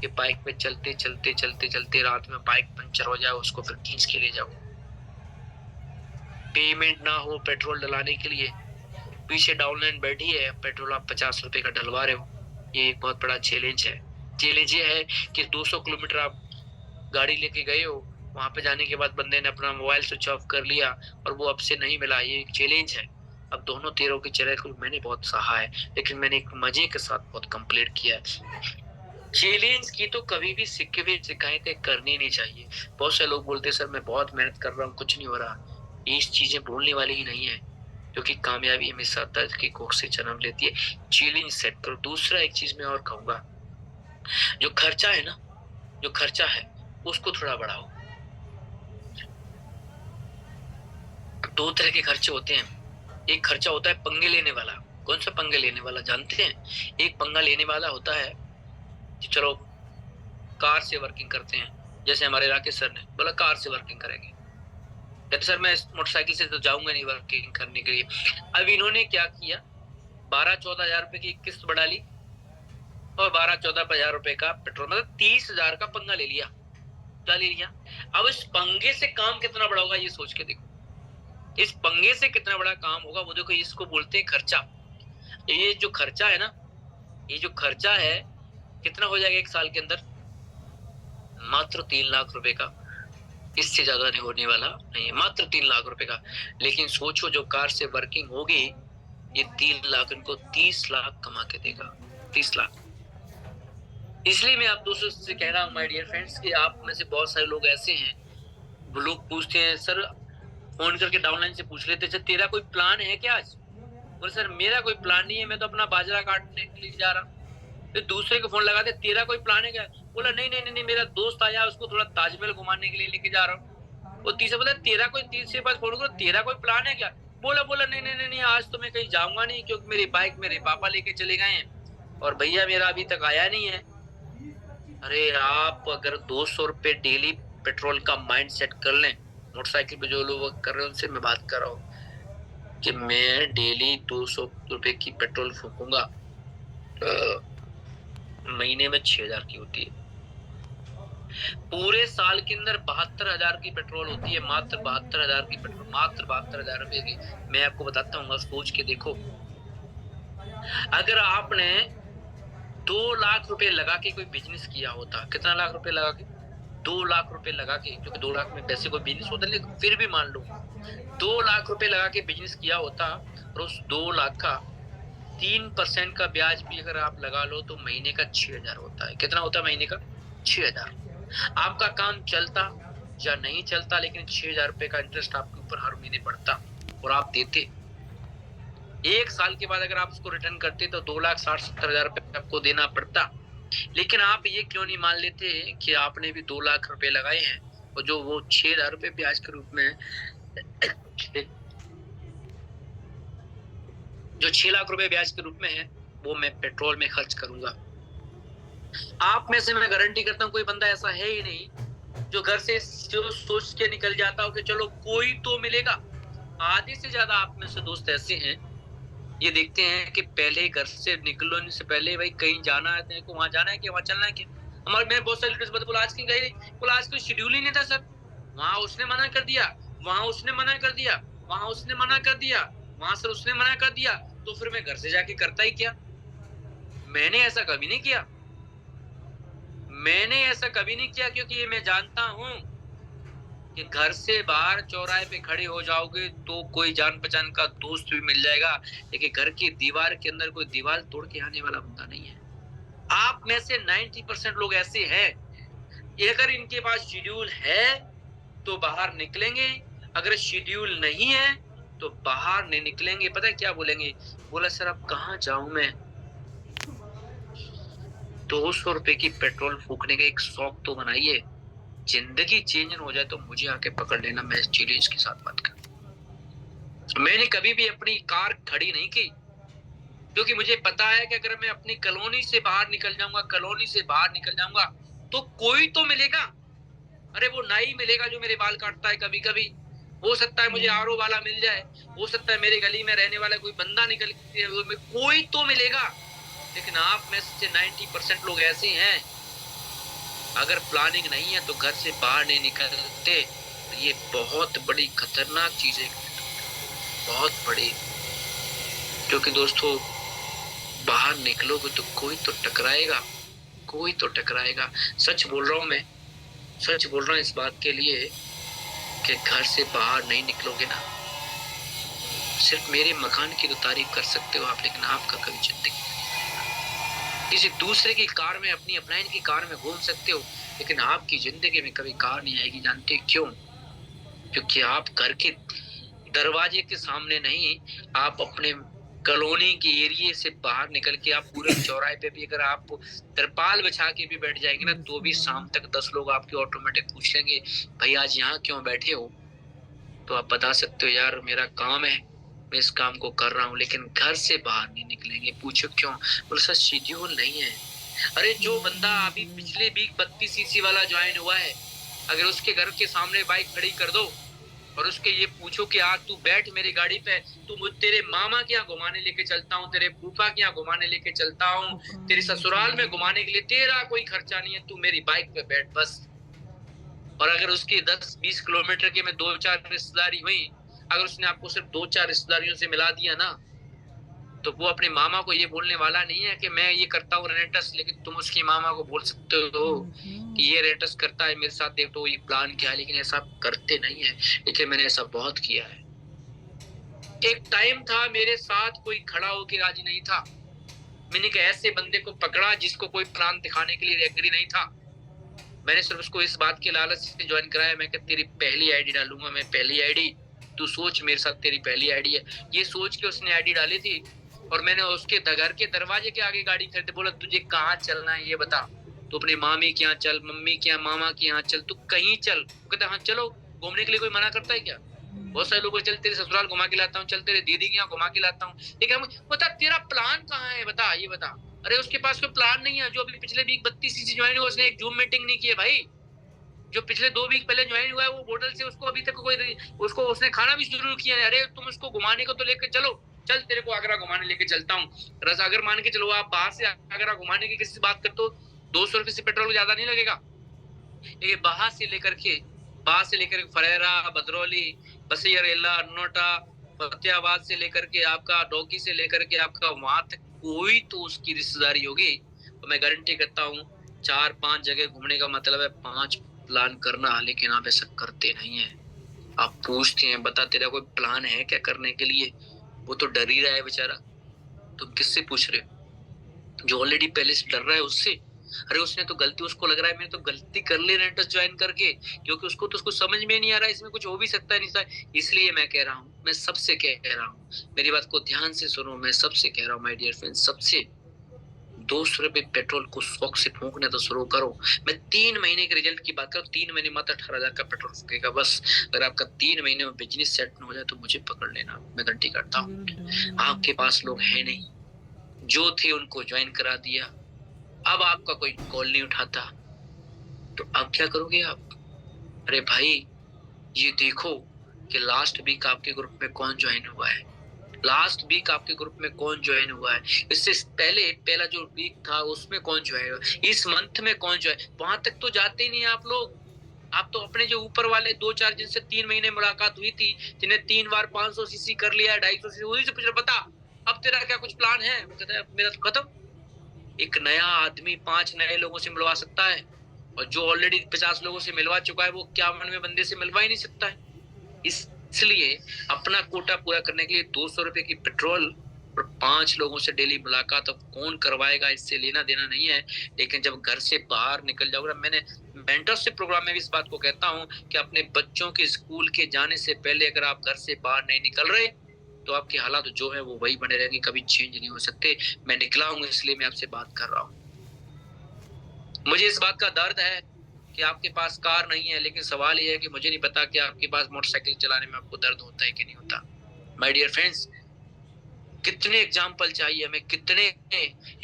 कि बाइक पे चलते चलते चलते चलते रात में बाइक पंचर हो जाए, उसको फिर खींच के ले जाओ। पेमेंट ना हो पेट्रोल डलाने के लिए, पीछे डाउनलाइन बैठी है, पेट्रोल आप 50 रुपए का डलवा रहे हो। ये एक बहुत बड़ा चैलेंज है। चैलेंज ये है कि 200 किलोमीटर आप गाड़ी लेके गए हो, वहां पे जाने के बाद बंदे ने अपना मोबाइल स्विच ऑफ कर लिया और वो अब से नहीं मिला, ये एक चैलेंज है। अब दोनों तीरों की चढ़ाई को मैंने बहुत सहा है, लेकिन मैंने एक मजे के साथ बहुत कंप्लीट किया है। चैलेंज की तो कभी भी शिकायतें करनी नहीं चाहिए। बहुत से लोग बोलते हैं सर मैं बहुत मेहनत कर रहा हूँ, कुछ नहीं हो रहा। ये चीजें बोलने वाली ही नहीं है, क्योंकि कामयाबी हमेशा दर्द की कोख से जन्म लेती है। चैलेंज सेट करो। दूसरा एक चीज मैं और कहूंगा, जो खर्चा है ना, जो खर्चा है उसको थोड़ा बढ़ाओ। दो तरह के खर्चे होते हैं। एक खर्चा होता है पंगे लेने वाला। कौन सा पंगे लेने वाला जानते हैं? एक पंगा लेने वाला होता है कि चलो कार से वर्किंग करते हैं। जैसे हमारे राकेश सर ने बोला कार से वर्किंग करेंगे, कहते सर मैं मोटरसाइकिल से तो जाऊंगा नहीं वर्किंग करने के लिए। अब इन्होंने क्या किया, 12-14 हजार रुपए की किस्त बढ़ा ली और 12-14 हजार रुपए का पेट्रोल, मतलब 30 हजार का पंगा ले लिया। क्या ले लिया? अब इस पंगे से काम कितना बड़ा होगा ये सोच के देखो। इस पंगे से कितना बड़ा काम होगा वो देखो। इसको बोलते हैं खर्चा। ये जो खर्चा है ना, ये जो खर्चा है कितना हो जाएगा एक साल के अंदर? मात्र 3 लाख रुपए का। इससे ज्यादा नहीं होने वाला नहीं है, मात्र 3 लाख रुपए का। लेकिन सोचो जो कार से वर्किंग होगी, ये 3 लाख इनको 30 लाख कमा के देगा। 30 लाख। इसलिए मैं आप दोस्तों से कह रहा हूँ माय डियर फ्रेंड्स कि आप में से बहुत सारे लोग ऐसे हैं, वो लोग पूछते हैं सर, फोन करके डाउनलाइन से पूछ लेते हैं तेरा कोई प्लान है क्या आज? बोले सर मेरा कोई प्लान नहीं है, मैं तो अपना बाजरा काटने के लिए जा रहा हूँ। फिर दूसरे को फोन लगाते तेरा कोई प्लान है क्या? बोला नहीं नहीं नहीं, मेरा दोस्त आया, उसको थोड़ा ताजमहल घुमाने के लिए लेके जा रहा हूँ। वो तीसरा बोला तेरा कोई, तीसरे पास फोन करो तेरा कोई प्लान है क्या? बोला नहीं नहीं नहीं, आज तो मैं कहीं जाऊंगा नहीं, क्योंकि मेरी बाइक मेरे पापा लेके चले गए हैं और भैया मेरा अभी तक आया नहीं है। अरे आप अगर 200 रुपए डेली पेट्रोल का माइंड सेट कर लें, मोटरसाइकिल पे जो लोग कर रहे हैं उनसे मैं बात कर रहा हूँ कि मैं डेली 200 रुपए की पेट्रोल फूकूंगा, महीने में 6,000 की होती है। पूरे साल के अंदर 72,000 की पेट्रोल होती है, मात्र 72,000 की पेट्रोल, मात्र 72,000 रुपए की। मैं आपको बताता हूँ, सोच के देखो, अगर आपने 2 लाख रुपए लगा के कोई बिजनेस किया होता, कितना लाख रुपए लगा के? 2 लाख रुपए लगा के, क्योंकि 2 लाख में पैसे कोई बिजनेस होता है, लेकिन फिर भी मान लो 2 लाख रुपए लगा के बिजनेस किया होता और उस 2 लाख का 3% का ब्याज भी अगर आप लगा लो तो महीने का 6,000 होता है। कितना होता है महीने का? 6,000। आपका काम चलता या नहीं चलता, लेकिन 6,000 रुपए का इंटरेस्ट आपके ऊपर हर महीने बढ़ता और आप देते। 1 साल के बाद अगर आप उसको रिटर्न करते तो 2,60,70,000 रुपए आपको देना पड़ता। लेकिन आप ये क्यों नहीं मान लेते कि आपने भी 2 लाख रुपए लगाए हैं और जो वो 6,000 रुपए ब्याज के रूप में, जो 6 लाख रुपए ब्याज के रूप में है, वो मैं पेट्रोल में खर्च करूंगा। आप में से मैं गारंटी करता हूँ कोई बंदा ऐसा है ही नहीं जो घर से जो सोच के निकल जाता हो कि चलो कोई तो मिलेगा। आधे से ज्यादा आप में से दोस्त ऐसे हैं, ये देखते हैं कि पहले घर से निकलने से पहले भाई कहीं जाना है, तेरे को वहां जाना है कि वहां चलना है क्या? हमारे मैंने बहुत सारे लेडीज बोला आज कहीं गई नहीं, बोला आज कोई शेड्यूल ही नहीं था सर, वहां उसने मना कर दिया, वहां उसने मना कर दिया, वहां उसने मना कर दिया, वहां सर उसने मना कर दिया, तो फिर मैं घर से जाके करता ही क्या? मैंने ऐसा कभी नहीं किया, मैंने ऐसा कभी नहीं किया, क्योंकि ये मैं जानता हूं कि घर से बाहर चौराहे पे खड़े हो जाओगे तो कोई जान पहचान का दोस्त भी मिल जाएगा, लेकिन घर की दीवार के अंदर कोई दीवार तोड़ के आने वाला बंदा नहीं है। आप में से 90% लोग ऐसे हैं, अगर इनके पास शेड्यूल है तो बाहर निकलेंगे, अगर शेड्यूल नहीं है तो बाहर नहीं निकलेंगे। पता है क्या बोलेंगे? बोला सर अब कहाँ जाऊं मैं, 200 रुपए की पेट्रोल फूकने का एक शौक तो बनाइए, जिंदगी चेंज हो जाए तो मुझे आके पकड़ लेना, मैं इस चैलेंज के साथ बात कर। मैंने कभी भी अपनी कार खड़ी नहीं की, क्योंकि मुझे पता है कि अगर मैं अपनी कॉलोनी से बाहर निकल जाऊंगा, कॉलोनी से बाहर निकल जाऊंगा तो कोई तो मिलेगा। अरे वो नाई मिलेगा जो मेरे बाल काटता है, कभी कभी हो सकता है मुझे आरओ वाला मिल जाए, हो सकता है मेरे गली में रहने वाला कोई बंदा निकल, कोई तो मिलेगा। लेकिन आप में से 90% लोग ऐसे हैं, अगर प्लानिंग नहीं है तो घर से बाहर नहीं निकलते। ये बहुत बड़ी खतरनाक चीज है, बहुत बड़ी, क्योंकि दोस्तों बाहर निकलोगे तो कोई तो टकराएगा, कोई तो टकराएगा। सच बोल रहा हूं मैं, सच बोल रहा हूँ इस बात के लिए कि घर से बाहर नहीं निकलोगे ना, सिर्फ मेरे मकान की तो तारीफ कर सकते हो आप, लेकिन आपका कभी जिंदगी किसी दूसरे की कार में, अपनी अपलाइन की कार में घूम सकते हो, लेकिन आपकी जिंदगी में कभी कार नहीं आएगी। जानते क्यों? क्योंकि आप घर के दरवाजे के सामने नहीं, आप अपने कॉलोनी के एरिया से बाहर निकल के आप पूरे चौराहे पे भी अगर आप तिरपाल बिछा के भी बैठ जाएंगे ना, तो भी शाम तक 10 लोग आपके ऑटोमेटिक पूछेंगे भाई आज यहाँ क्यों बैठे हो? तो आप बता सकते हो यार मेरा काम है, मैं इस काम को कर रहा हूँ, लेकिन घर से बाहर नहीं निकलेंगे। पूछो क्यों? बोले सर शेड्यूल नहीं है। अरे जो बंदा अभी पिछले वीक 32 सीसी वाला ज्वाइन हुआ है, अगर उसके घर के सामने बाइक खड़ी कर दो और उसके ये पूछो कि आज तू बैठ मेरी गाड़ी पे, तू तेरे मामा के यहाँ घुमाने लेके चलता हूँ, तेरे फूफा के यहाँ घुमाने लेके चलता हूँ, तेरे ससुराल में घुमाने के लिए, तेरा कोई खर्चा नहीं है, तू मेरी बाइक पे बैठ बस। और अगर उसकी 10-20 किलोमीटर के में 2-4 रिश्तेदारी हुई, अगर उसने आपको सिर्फ 2-4 रिश्तेदारियों से मिला दिया ना, तो वो अपने मामा को ये बोलने वाला नहीं है कि मैं ये करता हूँ रेंटस, लेकिन तुम उसकी मामा को बोल सकते हो कि ये रेंटस करता है मेरे साथ, देख तो ये प्लान किया है, लेकिन ऐसा करते नहीं है। लेकिन मैंने ऐसा बहुत किया है। एक टाइम था मेरे साथ कोई खड़ा होकर राजी नहीं था, मैंने एक ऐसे बंदे को पकड़ा जिसको कोई प्लान दिखाने के लिए एग्री नहीं था। मैंने सिर्फ उसको इस बात के लालच से ज्वाइन कराया, मैं कि तेरी पहली आईडी डालूंगा, मैं पहली आईडी, तू सोच मेरे साथ तेरी पहली आईडी है। ये सोच के उसने आईडी डाली थी और मैंने उसके घर के दरवाजे के आगे गाड़ी खरीदे, बोला तुझे कहाँ चलना है ये बता, तो अपनी मामी के यहाँ चल, मम्मी के यहाँ, मामा के यहाँ चल, तू कहीं चल। वो कहता हाँ चलो, घूमने के लिए कोई मना करता है क्या? बहुत सारे लोग चल तेरे ससुराल घुमा के लाता हूँ, चल तेरे दीदी के यहाँ घुमा के लाता हूँ, लेकिन बता तेरा प्लान कहाँ है, बता ये बता। अरे उसके पास कोई प्लान नहीं है। जो अभी पिछले वीक 32 सीसी ज्वाइन हुआ, उसने एक जूम मीटिंग नहीं की है भाई। जो पिछले 2 वीक पहले ज्वाइन हुआ है वो होटल से, उसको अभी तक कोई, उसको उसने खाना भी शुरू किया है। अरे तुम उसको घुमाने को तो लेकर चलो, चल तेरे को आगरा घुमाने लेके चलता हूँ। रस अगर मान के चलो आप बाहर से आगरा घुमाने की किसी से बात करते हो, 200 रुपए से पेट्रोल ज्यादा नहीं लगेगा। ये बाहर से लेकर फरेरा, भदरौली, बसियरेला, अनोटा, फतेहाबाद से लेकर के आपका डोकी से लेकर के आपका वहां तक कोई तो उसकी रिश्तेदारी होगी। तो मैं गारंटी करता हूँ 4-5 जगह घूमने का मतलब है 5 प्लान करना, लेकिन आप ऐसा करते नहीं है। आप पूछते हैं बता तेरा कोई प्लान है क्या करने के लिए? वो तो डर ही रहा है बेचारा। तुम किससे पूछ रहे हो? जो ऑलरेडी पहले से डर रहा है उससे। अरे उसने तो गलती, उसको लग रहा है मैंने तो गलती कर ली रेंटस ज्वाइन करके, क्योंकि उसको तो उसको समझ में नहीं आ रहा है इसमें कुछ हो भी सकता है नहीं था। इसलिए मैं कह रहा हूँ, मैं सबसे कह रहा हूँ, मेरी बात को ध्यान से सुनो, मैं सबसे कह रहा हूँ माय डियर फ्रेंड्स, सबसे 200 रुपए पेट्रोल को शौक से फूंकने तो शुरू करो। मैं 3 महीने के रिजल्ट की बात करूँ, 3 महीने मात्र 18,000 का पेट्रोल फूकेगा बस। अगर आपका 3 महीने में बिजनेस सेट न हो जाए तो मुझे पकड़ लेना, मैं गारंटी करता हूँ। आपके पास लोग हैं नहीं, जो थे उनको ज्वाइन करा दिया, अब आपका कोई कॉल नहीं उठाता, तो अब क्या करोगे आप? अरे भाई ये देखो कि लास्ट वीक आपके ग्रुप में कौन ज्वाइन हुआ है, लास्ट वीक आपके ग्रुप में कौन ज्वाइन हुआ है, इससे पहले पहला जो वीक था उसमें कौन ज्वाइन हुआ, इस मंथ में कौन ज्वाइन, वहां तक तो जाते ही नहीं आप लोग। आप तो अपने जो ऊपर वाले 2-4 जिनसे 3 महीने मुलाकात हुई थी, जिन्हें 3 बार 500 सीसी कर लिया, 250 सीसी, वही से पूछ रहे बता अब तेरा क्या कुछ प्लान है? वो कहता है मेरा तो खत्म। एक नया आदमी 5 नए लोगों से मिलवा सकता है, और जो ऑलरेडी 50 लोगों से मिलवा चुका है वो 51वें बंदे से मिलवा ही नहीं सकता है। इसलिए अपना कोटा पूरा करने के लिए 200 रुपए की पेट्रोल और 5 लोगों से डेली मुलाकात, अब कौन करवाएगा इससे लेना देना नहीं है। लेकिन जब घर से बाहर निकल जाओगे, मैंने मेंटरशिप प्रोग्राम में भी इस बात को कहता हूँ कि अपने बच्चों के स्कूल के जाने से पहले अगर आप घर से बाहर नहीं निकल रहे तो आपके हालात जो है वो वही बने रहेंगे, कभी चेंज नहीं हो सकते। मैं निकला हूँ इसलिए मैं आपसे बात कर रहा हूँ। मुझे इस बात का दर्द है कि आपके पास कार नहीं है, लेकिन सवाल ये है कि मुझे नहीं पता कि आपके पास मोटरसाइकिल चलाने में आपको दर्द होता है कि नहीं होता। माय डियर फ्रेंड्स, कितने एग्जाम्पल चाहिए हमें, कितने।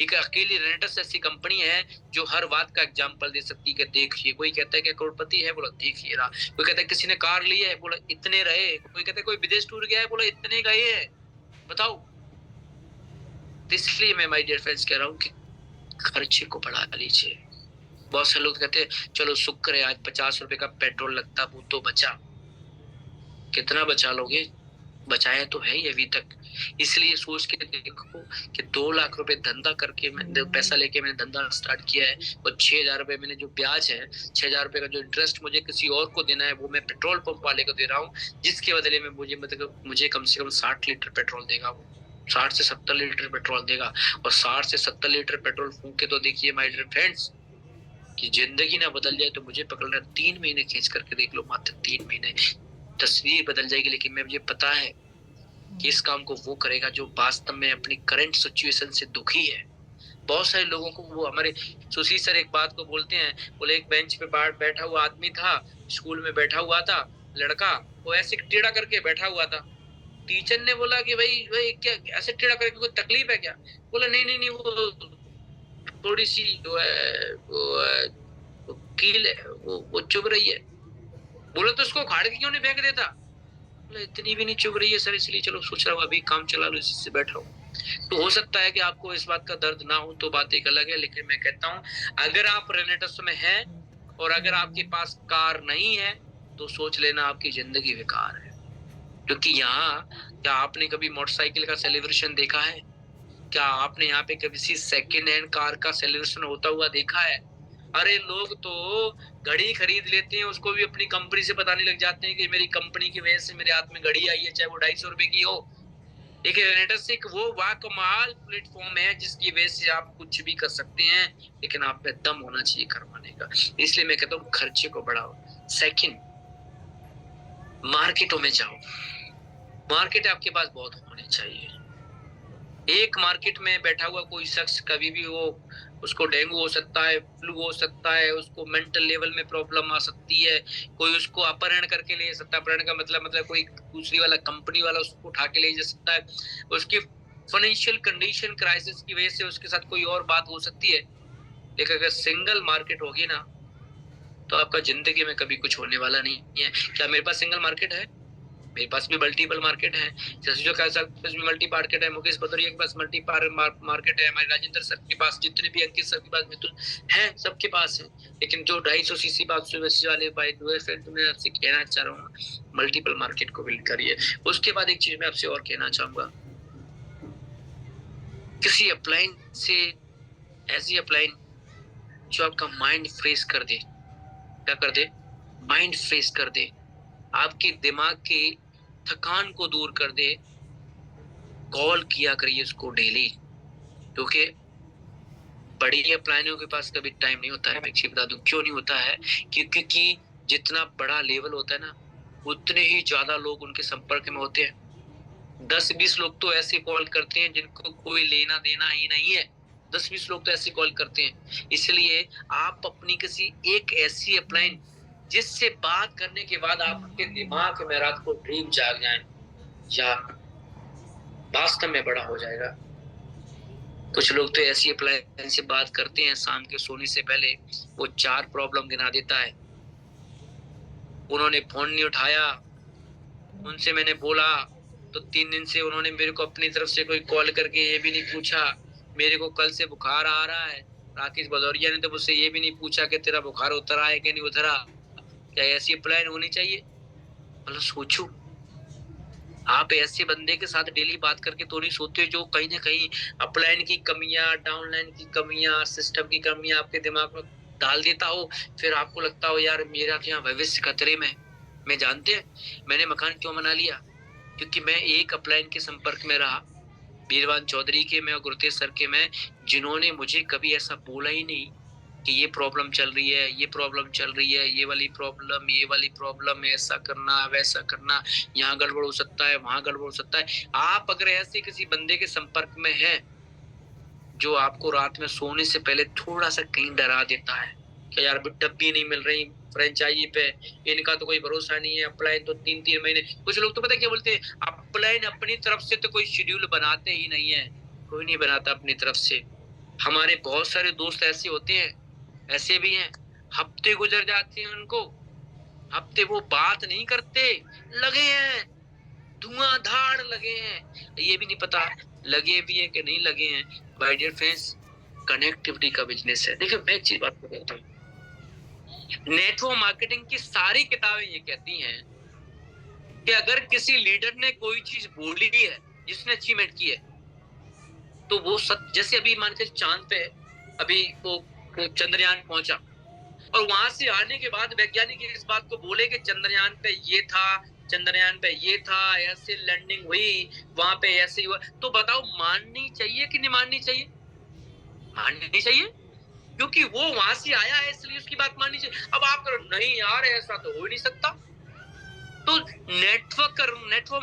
एक अकेली रेंटस ऐसी कंपनी है जो हर बात का एग्जाम्पल दे सकती है कि देखिए, कोई कहता है कि करोड़पति है, बोला देखिए रहा, कोई कहता है किसी ने कार ली है, बोला इतने रहे, कोई कहता है कोई विदेश टूर गया है, बोला इतने गए हैं, बताओ। इसलिए मैं माय डियर फ्रेंड्स कह रहा हूँ कि खर्चे को बढ़ा लीजिए। बहुत से लोग कहते हैं चलो शुक्र है आज 50 रुपए का पेट्रोल लगता, वो तो बचा। कितना बचा लोगे? बचाया तो है ही अभी तक, इसलिए सोच के देखो कि 2 लाख रुपए धंधा करके मैंने पैसा लेके मैंने धंधा स्टार्ट किया है और 6,000 रुपए मैंने जो ब्याज है 6,000 रुपए का जो इंटरेस्ट मुझे किसी और को देना है वो मैं पेट्रोल पंप वाले को दे रहा हूँ, जिसके बदले में मुझे कम से कम 60 लीटर पेट्रोल देगा। वो 60 से 70 लीटर पेट्रोल देगा और 60 से 70 लीटर पेट्रोल फूंक के तो देखिए माय डियर फ्रेंड्स कि जिंदगी ना बदल जाए तो मुझे पकड़ना 3 महीने खींच करके देख लो, मात्र 3 महीने तस्वीर बदल जाएगी। लेकिन मुझे पता है कि इस काम को वो करेगा जो वास्तव में अपनी करंट सिचुएशन से दुखी है। बहुत सारे लोगों को वो हमारे सुशील सर एक बात को बोलते हैं, बोले एक बेंच पे बैठा हुआ आदमी था, स्कूल में बैठा हुआ था लड़का, वो ऐसे टेढ़ा करके बैठा हुआ था। टीचर ने बोला कि भाई क्या ऐसे टेढ़ा करके कोई तकलीफ है क्या? बोला नहीं वो थोड़ी सी जो है वो कील है, वो चुभ रही है। बोला तो उसको उखाड़ के क्यों नहीं फेंक देता? बोला इतनी भी नहीं चुभ रही है सर, इसलिए चलो सोच रहा हूँ अभी काम चला लो, इसी से बैठा हूँ। तो हो सकता है कि आपको इस बात का दर्द ना हो तो बात एक अलग है, लेकिन मैं कहता हूँ अगर आप रेनेटस में हैं और अगर आपके पास कार नहीं है तो सोच लेना आपकी जिंदगी बेकार है। क्योंकि यहाँ क्या आपने कभी मोटरसाइकिल का सेलिब्रेशन देखा है? क्या आपने यहाँ पे कभी सेकेंड हैंड कार का सेलिब्रेशन होता हुआ देखा है? अरे लोग तो घड़ी खरीद लेते हैं, उसको भी अपनी कंपनी से बताने लग जाते हैं कि मेरी कंपनी की वजह से मेरे हाथ में घड़ी आई है, चाहे वो 250 रुपए की हो। एक रेनेटस एक वो वाकमाल प्लेटफॉर्म है जिसकी वजह से आप कुछ भी कर सकते हैं, लेकिन आप पे दम होना चाहिए करवाने का। इसलिए मैं कहता हूँ खर्चे को बढ़ाओ। सेकंड, मार्केटों में जाओ। मार्केट आपके पास बहुत होने चाहिए। एक मार्केट में बैठा हुआ कोई शख्स कभी भी वो उसको डेंगू हो सकता है, फ्लू हो सकता है, उसको मेंटल लेवल में प्रॉब्लम आ सकती है, कोई उसको अपहरण करके ले सकता है। अपहरण का मतलब कोई दूसरी वाला कंपनी वाला उसको उठा के ले जा सकता है, उसकी फाइनेंशियल कंडीशन क्राइसिस की वजह से उसके साथ कोई और बात हो सकती है। लेकिन अगर सिंगल मार्केट होगी ना तो आपका जिंदगी में कभी कुछ होने वाला नहीं है। क्या मेरे पास सिंगल मार्केट है? मेरे पास भी मल्टीपल मार्केट है। जैसे जो कह सकते हैं मल्टी मार्केट है, मुकेश भदौरिया के पास मल्टी मार्केट है, हमारे राजेंद्र सर के पास, जितने भी अंकित सर के पास, मिथुन है, सबके पास है। लेकिन जो 250 सीसी 500 सीसी वाले भाई मैं आपसे कहना चाह रहा हूँ मल्टीपल मार्केट को बिल्ड करिए। उसके बाद एक चीज मैं आपसे और कहना चाहूंगा, किसी अपलाइन से ऐसी अपलाइन जो आपका माइंड फ्रेश कर दे। क्या कर दे? माइंड फ्रेश कर दे, आपके दिमाग के थकान को दूर कर दे। कॉल किया करिए उसको डेली, क्योंकि बड़ी अप्लाइनों के पास कभी टाइम नहीं होता है। मैं एक बता दूं क्यों नहीं होता है, क्योंकि जितना बड़ा लेवल होता है ना उतने ही ज्यादा लोग उनके संपर्क में होते हैं। 10-20 लोग तो ऐसे कॉल करते हैं जिनको कोई लेना देना ही नहीं है। 10-20 लोग तो ऐसे कॉल करते हैं। इसलिए आप अपनी किसी एक ऐसी अपलाइन जिससे बात करने के बाद आपके दिमाग में रात को ड्रीम जाग जाए या वास्तव में बड़ा हो जाएगा। कुछ लोग तो ऐसी अपलाइन से बात करते हैं, शाम के सोने से पहले वो 4 प्रॉब्लम गिना देता है। उन्होंने फोन नहीं उठाया, उनसे मैंने बोला तो 3 दिन से उन्होंने मेरे को अपनी तरफ से कोई कॉल करके ये भी नहीं पूछा मेरे को कल से बुखार आ रहा है। राकेश भदौरिया ने तो मुझसे ये भी नहीं पूछा कि तेरा बुखार उतरा है कि नहीं उतरा। क्या ऐसी अप्लाइन होनी चाहिए? मतलब सोचो, आप ऐसे बंदे के साथ डेली बात करके तो नहीं सोते जो कहीं ना कहीं अपलाइन की कमियां, डाउनलाइन की कमियां, सिस्टम की कमियां आपके दिमाग में डाल देता हो। फिर आपको लगता हो यार मेरा क्या भविष्य खतरे में। मैं जानते हैं मैंने मकान क्यों बना लिया? क्योंकि मैं एक अपलाइन के संपर्क में रहा, बीरवान चौधरी के में और गुरुतेज सर के में, जिन्होंने मुझे कभी ऐसा बोला ही नहीं कि ये प्रॉब्लम चल रही है, ये प्रॉब्लम चल रही है, ये वाली प्रॉब्लम, ऐसा करना वैसा करना, यहाँ गड़बड़ हो सकता है, वहां गड़बड़ हो सकता है। आप अगर ऐसे किसी बंदे के संपर्क में हैं जो आपको रात में सोने से पहले थोड़ा सा कहीं डरा देता है कि यार डब्बी नहीं मिल रही फ्रेंचाइजी पे, इनका तो कोई भरोसा नहीं है, अप्लाइन तो 3-3 महीने। कुछ लोग तो पता क्या बोलते हैं, अप्लाइन अपनी तरफ से तो कोई शेड्यूल बनाते ही नहीं है। कोई नहीं बनाता अपनी तरफ से। हमारे बहुत सारे दोस्त ऐसे होते हैं, ऐसे भी हैं, हफ्ते गुजर जाते हैं उनको, हफ्ते वो बात नहीं करते, लगे हैं धुआंधार लगे हैं, ये भी नहीं पता लगे भी है कि नहीं लगे हैं। माय डियर फ्रेंड्स, कनेक्टिविटी का बिजनेस है। देखिए मैं एक चीज बात करता हूँ, नेटवर्क मार्केटिंग की सारी किताबें ये कहती हैं कि अगर किसी लीडर ने कोई चीज बोली है, जिसने अचीवमेंट की है, तो वो जैसे अभी मान के चांद पे अभी वो चंद्रयान पहुंचा और वहां से आने के बाद वैज्ञानिक इस बात को बोले कि चंद्रयान पे ये था, चंद्रयान पे ये था, ऐसे लैंडिंग हुई, वहां पे ऐसे हुआ, तो बताओ माननी चाहिए कि नहीं माननी चाहिए? माननी चाहिए, क्योंकि वो वहां से आया है इसलिए उसकी बात माननी चाहिए। अब आप करो नहीं यार ऐसा तो हो ही नहीं सकता। तो नेटवर्क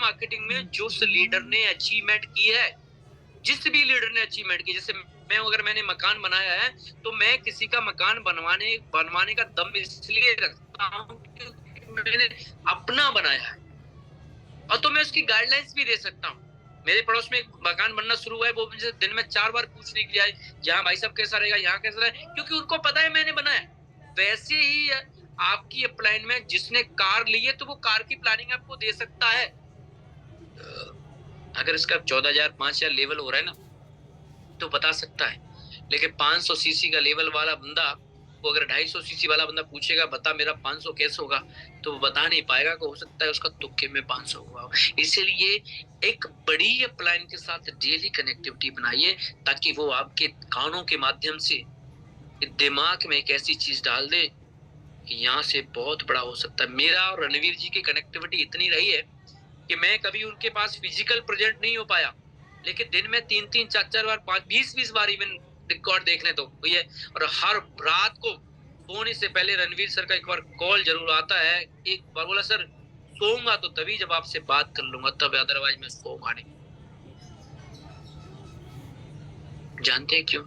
मार्केटिंग में जो लीडर ने अचीवमेंट की है, जिस भी लीडर ने अचीवमेंट की, जैसे मैं अगर मैंने मकान बनाया है तो मैं किसी का मकान बनवाने का दम इसलिए रखता हूं क्योंकि मैंने अपना बनाया है, और तो मैं उसकी गाइडलाइंस भी दे सकता हूँ। मेरे पड़ोस में एक मकान बनना शुरू हुआ है, वो मुझे दिन में 4 बार पूछने के लिए आए, यहाँ भाई साहब कैसा रहेगा, यहाँ कैसा रहेगा, क्योंकि उनको पता है मैंने बनाया। वैसे ही आपकी अपलाइन में जिसने कार ली है तो वो कार की प्लानिंग आपको दे सकता है। अगर इसका 14,000 5,000 लेवल हो रहा है ना तो बता सकता है, लेकिन 500 सीसी का लेवल वाला बंदा वो अगर 250 सीसी वाला बंदा पूछेगा बता मेरा 500 कैसे होगा, तो वो बता नहीं पाएगा, कि हो सकता है उसका तुक्के में 500 हुआ हो। इसलिए एक बड़ी अपलाइन के साथ डेली कनेक्टिविटी बनाइए ताकि वो आपके कानों के माध्यम से दिमाग में एक ऐसी चीज डाल दे कि यहाँ से बहुत बड़ा हो सकता है। मेरा और रणवीर जी की कनेक्टिविटी इतनी रही है कि मैं कभी उनके पास फिजिकल प्रेजेंट नहीं हो पाया, लेकिन दिन में 3-3 4-4 बार 5-20 बार इवन रिकॉर्ड देखने तो हुई है। और हर रात को सोने से पहले रणवीर सर का एक बार कॉल जरूर आता है। एक बार बोला सर सोऊंगा तो तभी जब आपसे बात कर लूंगा, तब, अदरवाइज मैं सोऊंगा नहीं। जानते हैं क्यों?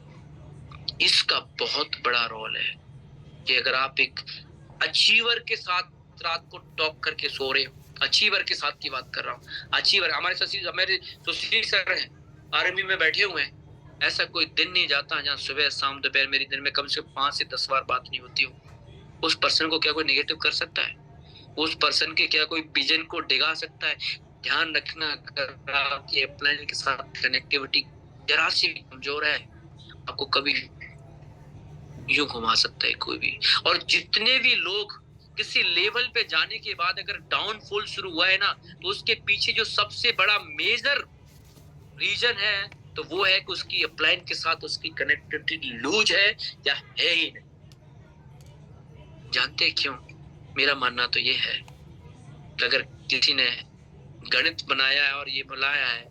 इसका बहुत बड़ा रोल है कि अगर आप एक अचीवर के साथ रात को टॉक करके सो रहे हो, अचीवर के साथ की बात कर रहा हूँ, अचीवर हमारे सुशील सर हैं, आर्मी में बैठे हुए हैं, ऐसा कोई दिन नहीं जाता जहाँ सुबह शाम दोपहर मेरी दिन में कम से कम 5 से 10 बार बात नहीं होती हो। उस पर्सन को क्या कोई नेगेटिव कर सकता है? उस पर्सन के क्या कोई विजन को डिगा सकता है? ध्यान रखना, अगर आपकी अपलाइन के साथ कनेक्टिविटी जरा सी कमजोर है, आपको कभी यूं घुमा सकता है कोई भी। और जितने भी लोग किसी लेवल पे जाने के बाद अगर डाउनफॉल शुरू हुआ है ना, तो उसके पीछे जो सबसे बड़ा मेजर रीजन है तो वो है कि उसकी अपलाइन के साथ उसकी कनेक्टिविटी लूज है या है ही नहीं। जानते क्यों? मेरा मानना तो ये है कि अगर किसी ने गणित बनाया है और ये बुलाया है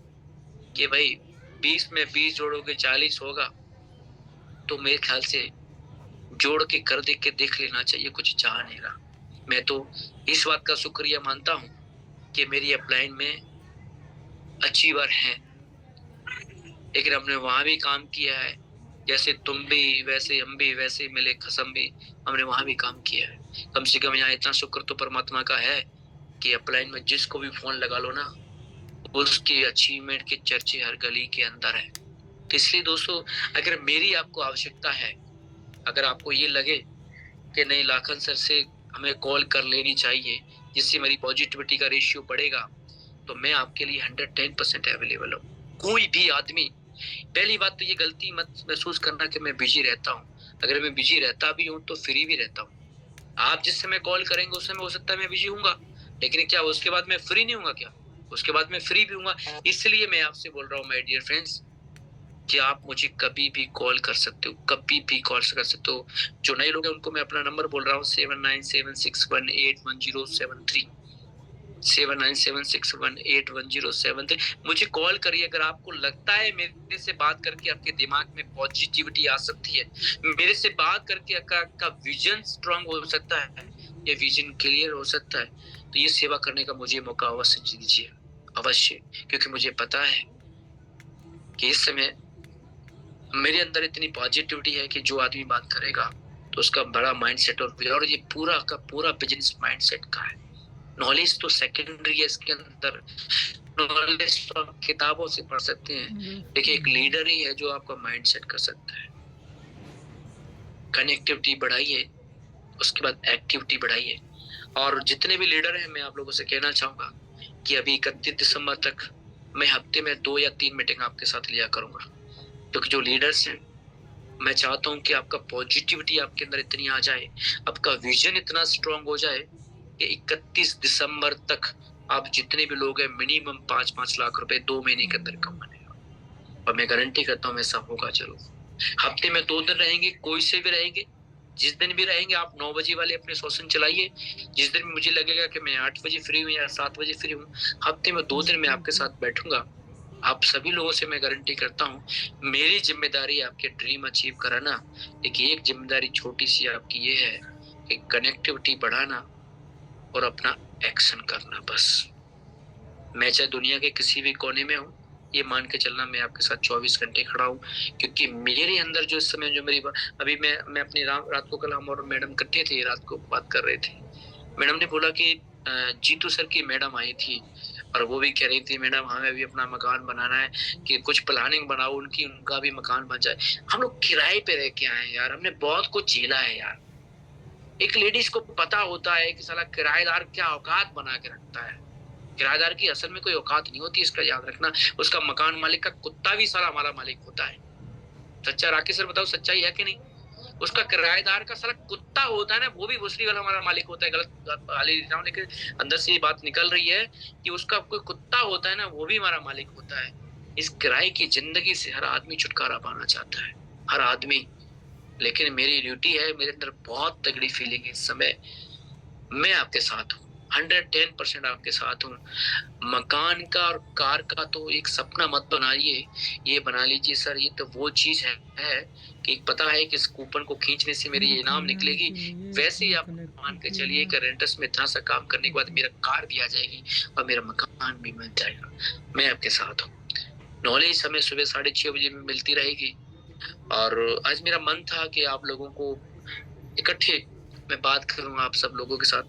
कि भाई 20 में 20 जोड़ोगे 40 होगा, तो मेरे ख्याल से जोड़ के कर दे के देख लेना चाहिए, कुछ चाह नहीं रहा। मैं तो इस बात का शुक्रिया मानता हूं कि मेरी अपलाइन में अचीवर हैं, लेकिन हमने वहां भी काम किया है, जैसे तुम भी वैसे हम भी, वैसे मिले खसम भी, हमने वहां भी काम किया है। कम से कम यहाँ इतना शुक्र तो परमात्मा का है कि अपलाइन में जिसको भी फोन लगा लो ना, उसके अचीवमेंट के चर्चे हर गली के अंदर है। तो इसलिए दोस्तों, अगर मेरी आपको आवश्यकता है, अगर आपको ये लगे कि नहीं लाखन सर से हमें कॉल कर लेनी चाहिए जिससे मेरी पॉजिटिविटी का रेशियो बढ़ेगा, तो मैं आपके लिए 110% अवेलेबल हूँ। कोई भी आदमी, पहली बात तो ये गलती मत महसूस करना कि मैं बिजी रहता हूँ। अगर मैं बिजी रहता भी हूँ तो फ्री भी रहता हूँ। आप जिस समय कॉल करेंगे उस समय हो सकता है मैं बिजी हूँगा, लेकिन क्या उसके बाद मैं फ्री नहीं हूँगा? क्या उसके बाद मैं फ्री भी हूँगा। इसलिए मैं आपसे बोल रहा हूँ माय डियर फ्रेंड्स कि आप मुझे कभी भी कॉल कर सकते हो, कभी भी कॉल कर सकते हो। जो नए लोग हैं उनको मैं अपना नंबर बोल रहा हूँ 7976181073, 7976181073। मुझे कॉल करिए अगर आपको लगता है मेरे से बात करके आपके दिमाग में पॉजिटिविटी आ सकती है, मेरे से बात करके आपका विजन स्ट्रांग हो सकता है, ये विजन क्लियर हो सकता है, तो ये सेवा करने का मुझे मौका अवश्य दीजिए, अवश्य। क्योंकि मुझे पता है कि इस समय मेरे अंदर इतनी पॉजिटिविटी है कि जो आदमी बात करेगा तो उसका बड़ा माइंडसेट और ये पूरा का पूरा बिजनेस माइंडसेट का है। नॉलेज तो सेकेंडरी है, इसके अंदर नॉलेज तो आप किताबों से पढ़ सकते हैं, देखिए एक लीडर ही है जो आपका माइंडसेट कर सकता है। कनेक्टिविटी बढ़ाइए, उसके बाद एक्टिविटी बढ़ाइए। और जितने भी लीडर हैं मैं आप लोगों से कहना चाहूंगा कि अभी 31 दिसंबर तक मैं हफ्ते में 2 या 3 मीटिंग आपके साथ लिया करूंगा, क्योंकि जो लीडर्स हैं मैं चाहता हूं कि आपका पॉजिटिविटी आपके अंदर इतनी आ जाए, आपका विजन इतना स्ट्रांग हो जाए कि 31 दिसंबर तक आप जितने भी लोग हैं मिनिमम 5-5 लाख रुपए 2 महीने के अंदर कमाने, और मैं गारंटी करता हूँ ऐसा होगा जरूर। हफ्ते में 2 दिन रहेंगे, कोई से भी रहेंगे, जिस दिन भी रहेंगे आप 9 बजे वाले अपने सेशन चलाइए। जिस दिन मुझे लगेगा कि मैं 8 बजे फ्री हूँ या 7 बजे फ्री हूँ, हफ्ते में 2 दिन मैं आपके साथ बैठूंगा। आप सभी लोगों से मैं गारंटी करता हूँ, मेरी जिम्मेदारी आपके ड्रीम अचीव कराना। लेकिन एक जिम्मेदारी छोटी सी आपकी ये है कि कनेक्टिविटी बढ़ाना और अपना एक्शन करना। बस मैं चाहे दुनिया के किसी भी कोने में हूँ, ये मान के चलना मैं आपके साथ 24 घंटे खड़ा हूँ, क्योंकि मेरे अंदर जो इस समय जो मेरी अभी मैं अपनी रात को, कल हम और मैडम इकट्ठे थे, रात को बात कर रहे थे। मैडम ने बोला कि जीतू सर की मैडम आई थी और वो भी कह रही थी मैडम हमें भी अपना मकान बनाना है, कि कुछ प्लानिंग बनाओ उनका भी मकान बन जाए। हम लोग किराए पे रह के आए यार, हमने बहुत कुछ झेला है यार। एक लेडीज को पता होता है कि साला किराएदार क्या औकात बना के रखता है। किराएदार की असल में कोई औकात नहीं होती, इसका याद रखना। उसका मकान मालिक का कुत्ता भी साला हमारा मालिक होता है। सच्चा राकेश सर बताओ, सच्चाई है कि नहीं? उसका किराएदार का साला कुत्ता होता है ना, वो भी भोसड़ी वाला हमारा मालिक होता है। गलत गाली दे रहा हूं, लेकिन अंदर से ये बात निकल रही है कि उसका कोई कुत्ता होता है ना, वो भी हमारा मालिक होता है। इस किराए की जिंदगी से हर आदमी छुटकारा पाना चाहता है, हर आदमी। लेकिन मेरी ड्यूटी है, मेरे अंदर बहुत तगड़ी फीलिंग है इस समय। मैं आपके साथ हूँ, 110% आपके साथ हूँ। मकान का और कार का तो एक सपना मत बनाइए, ये बना लीजिए सर ये तो वो चीज है कि पता है कि इस कूपन को खींचने से मेरी इनाम निकलेगी। वैसे ही आप मान के चलिए कि रेंटस में इतना सा काम करने के बाद मेरा कार भी आ जाएगी और मेरा मकान भी मिल जाएगा। मैं आपके साथ हूँ। नॉलेज हमें सुबह 6:30 बजे मिलती रहेगी। और आज मेरा मन था कि आप लोगों को इकट्ठे मैं बात करूं आप सब लोगों के साथ।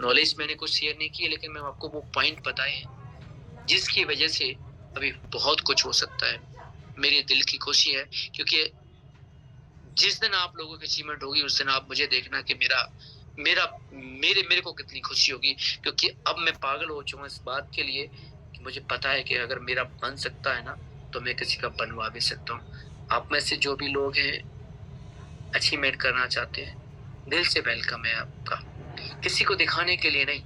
नॉलेज मैंने कुछ शेयर नहीं की, लेकिन मैं आपको वो पॉइंट बताए हैं जिसकी वजह से अभी बहुत कुछ हो सकता है। मेरे दिल की खुशी है, क्योंकि जिस दिन आप लोगों की अचीवमेंट होगी उस दिन आप मुझे देखना कि मेरे को कितनी खुशी होगी। क्योंकि अब मैं पागल हो चुका हूँ इस बात के लिए कि मुझे पता है कि अगर मेरा बन सकता है ना, तो मैं किसी का बनवा भी सकता हूँ। आप में से जो भी लोग हैं अचीवमेंट करना चाहते हैं, दिल से वेलकम है आपका। किसी को दिखाने के लिए नहीं,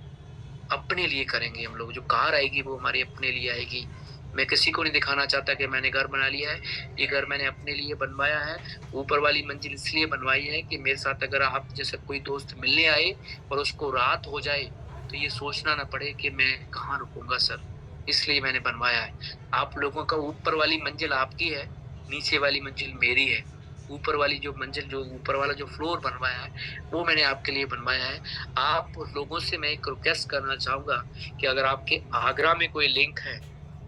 अपने लिए करेंगे हम लोग। जो कार आएगी वो हमारी अपने लिए आएगी। मैं किसी को नहीं दिखाना चाहता कि मैंने घर बना लिया है। ये घर मैंने अपने लिए बनवाया है। ऊपर वाली मंजिल इसलिए बनवाई है कि मेरे साथ अगर आप जैसे कोई दोस्त मिलने आए और उसको रात हो जाए तो ये सोचना ना पड़े कि मैं कहाँ रुकूंगा सर, इसलिए मैंने बनवाया है। आप लोगों का ऊपर वाली मंजिल आपकी है, नीचे वाली मंजिल मेरी है। ऊपर वाली जो मंजिल, जो ऊपर वाला जो फ्लोर बनवाया है वो मैंने आपके लिए बनवाया है। आप लोगों से मैं एक रिक्वेस्ट करना चाहूंगा कि अगर आपके आगरा में कोई लिंक है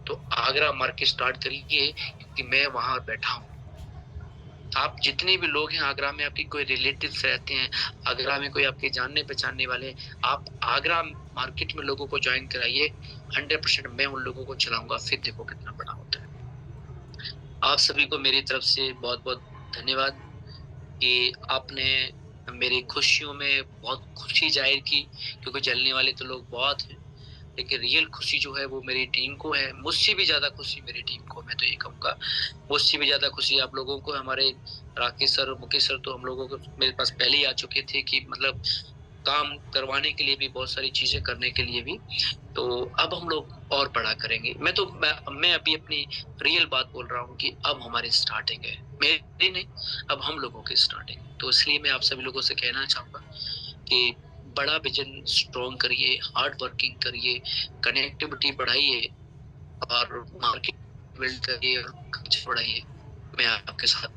तो आगरा मार्केट स्टार्ट करिए, क्योंकि मैं वहां बैठा हूँ। आप जितने भी लोग हैं आगरा में, आपके कोई रिलेटिव्स रहते हैं आगरा में, कोई आपके जानने पहचानने वाले, आप आगरा मार्केट में लोगों को ज्वाइन कराइए। 100% मैं उन लोगों को चलाऊंगा, फिर देखो कितना बड़ा होता है। आप सभी को मेरी तरफ से बहुत बहुत धन्यवाद कि आपने मेरी खुशियों में बहुत खुशी जाहिर की, क्योंकि जलने वाले तो लोग बहुत हैं, लेकिन रियल खुशी जो है वो मेरी टीम को है। मुझसे भी ज्यादा खुशी मेरी टीम को, मैं तो ये कहूँगा मुझसे भी ज्यादा खुशी आप लोगों को। हमारे राकेश सर, मुकेश सर तो हम लोगों को मेरे पास पहले ही आ चुके थे कि मतलब काम करवाने के लिए भी, बहुत सारी चीजें करने के लिए भी। तो अब हम लोग और बड़ा करेंगे। मैं अभी अपनी रियल बात बोल रहा हूँ कि अब हमारी स्टार्टिंग है, मेरी नहीं, अब हम लोगों की स्टार्टिंग। तो इसलिए मैं आप सभी लोगों से कहना चाहूंगा कि बड़ा विजन स्ट्रॉन्ग करिए, हार्ड वर्किंग करिए, कनेक्टिविटी बढ़ाइए और मार्केट बिल्ड करिए और बढ़ाइए। मैं आपके साथ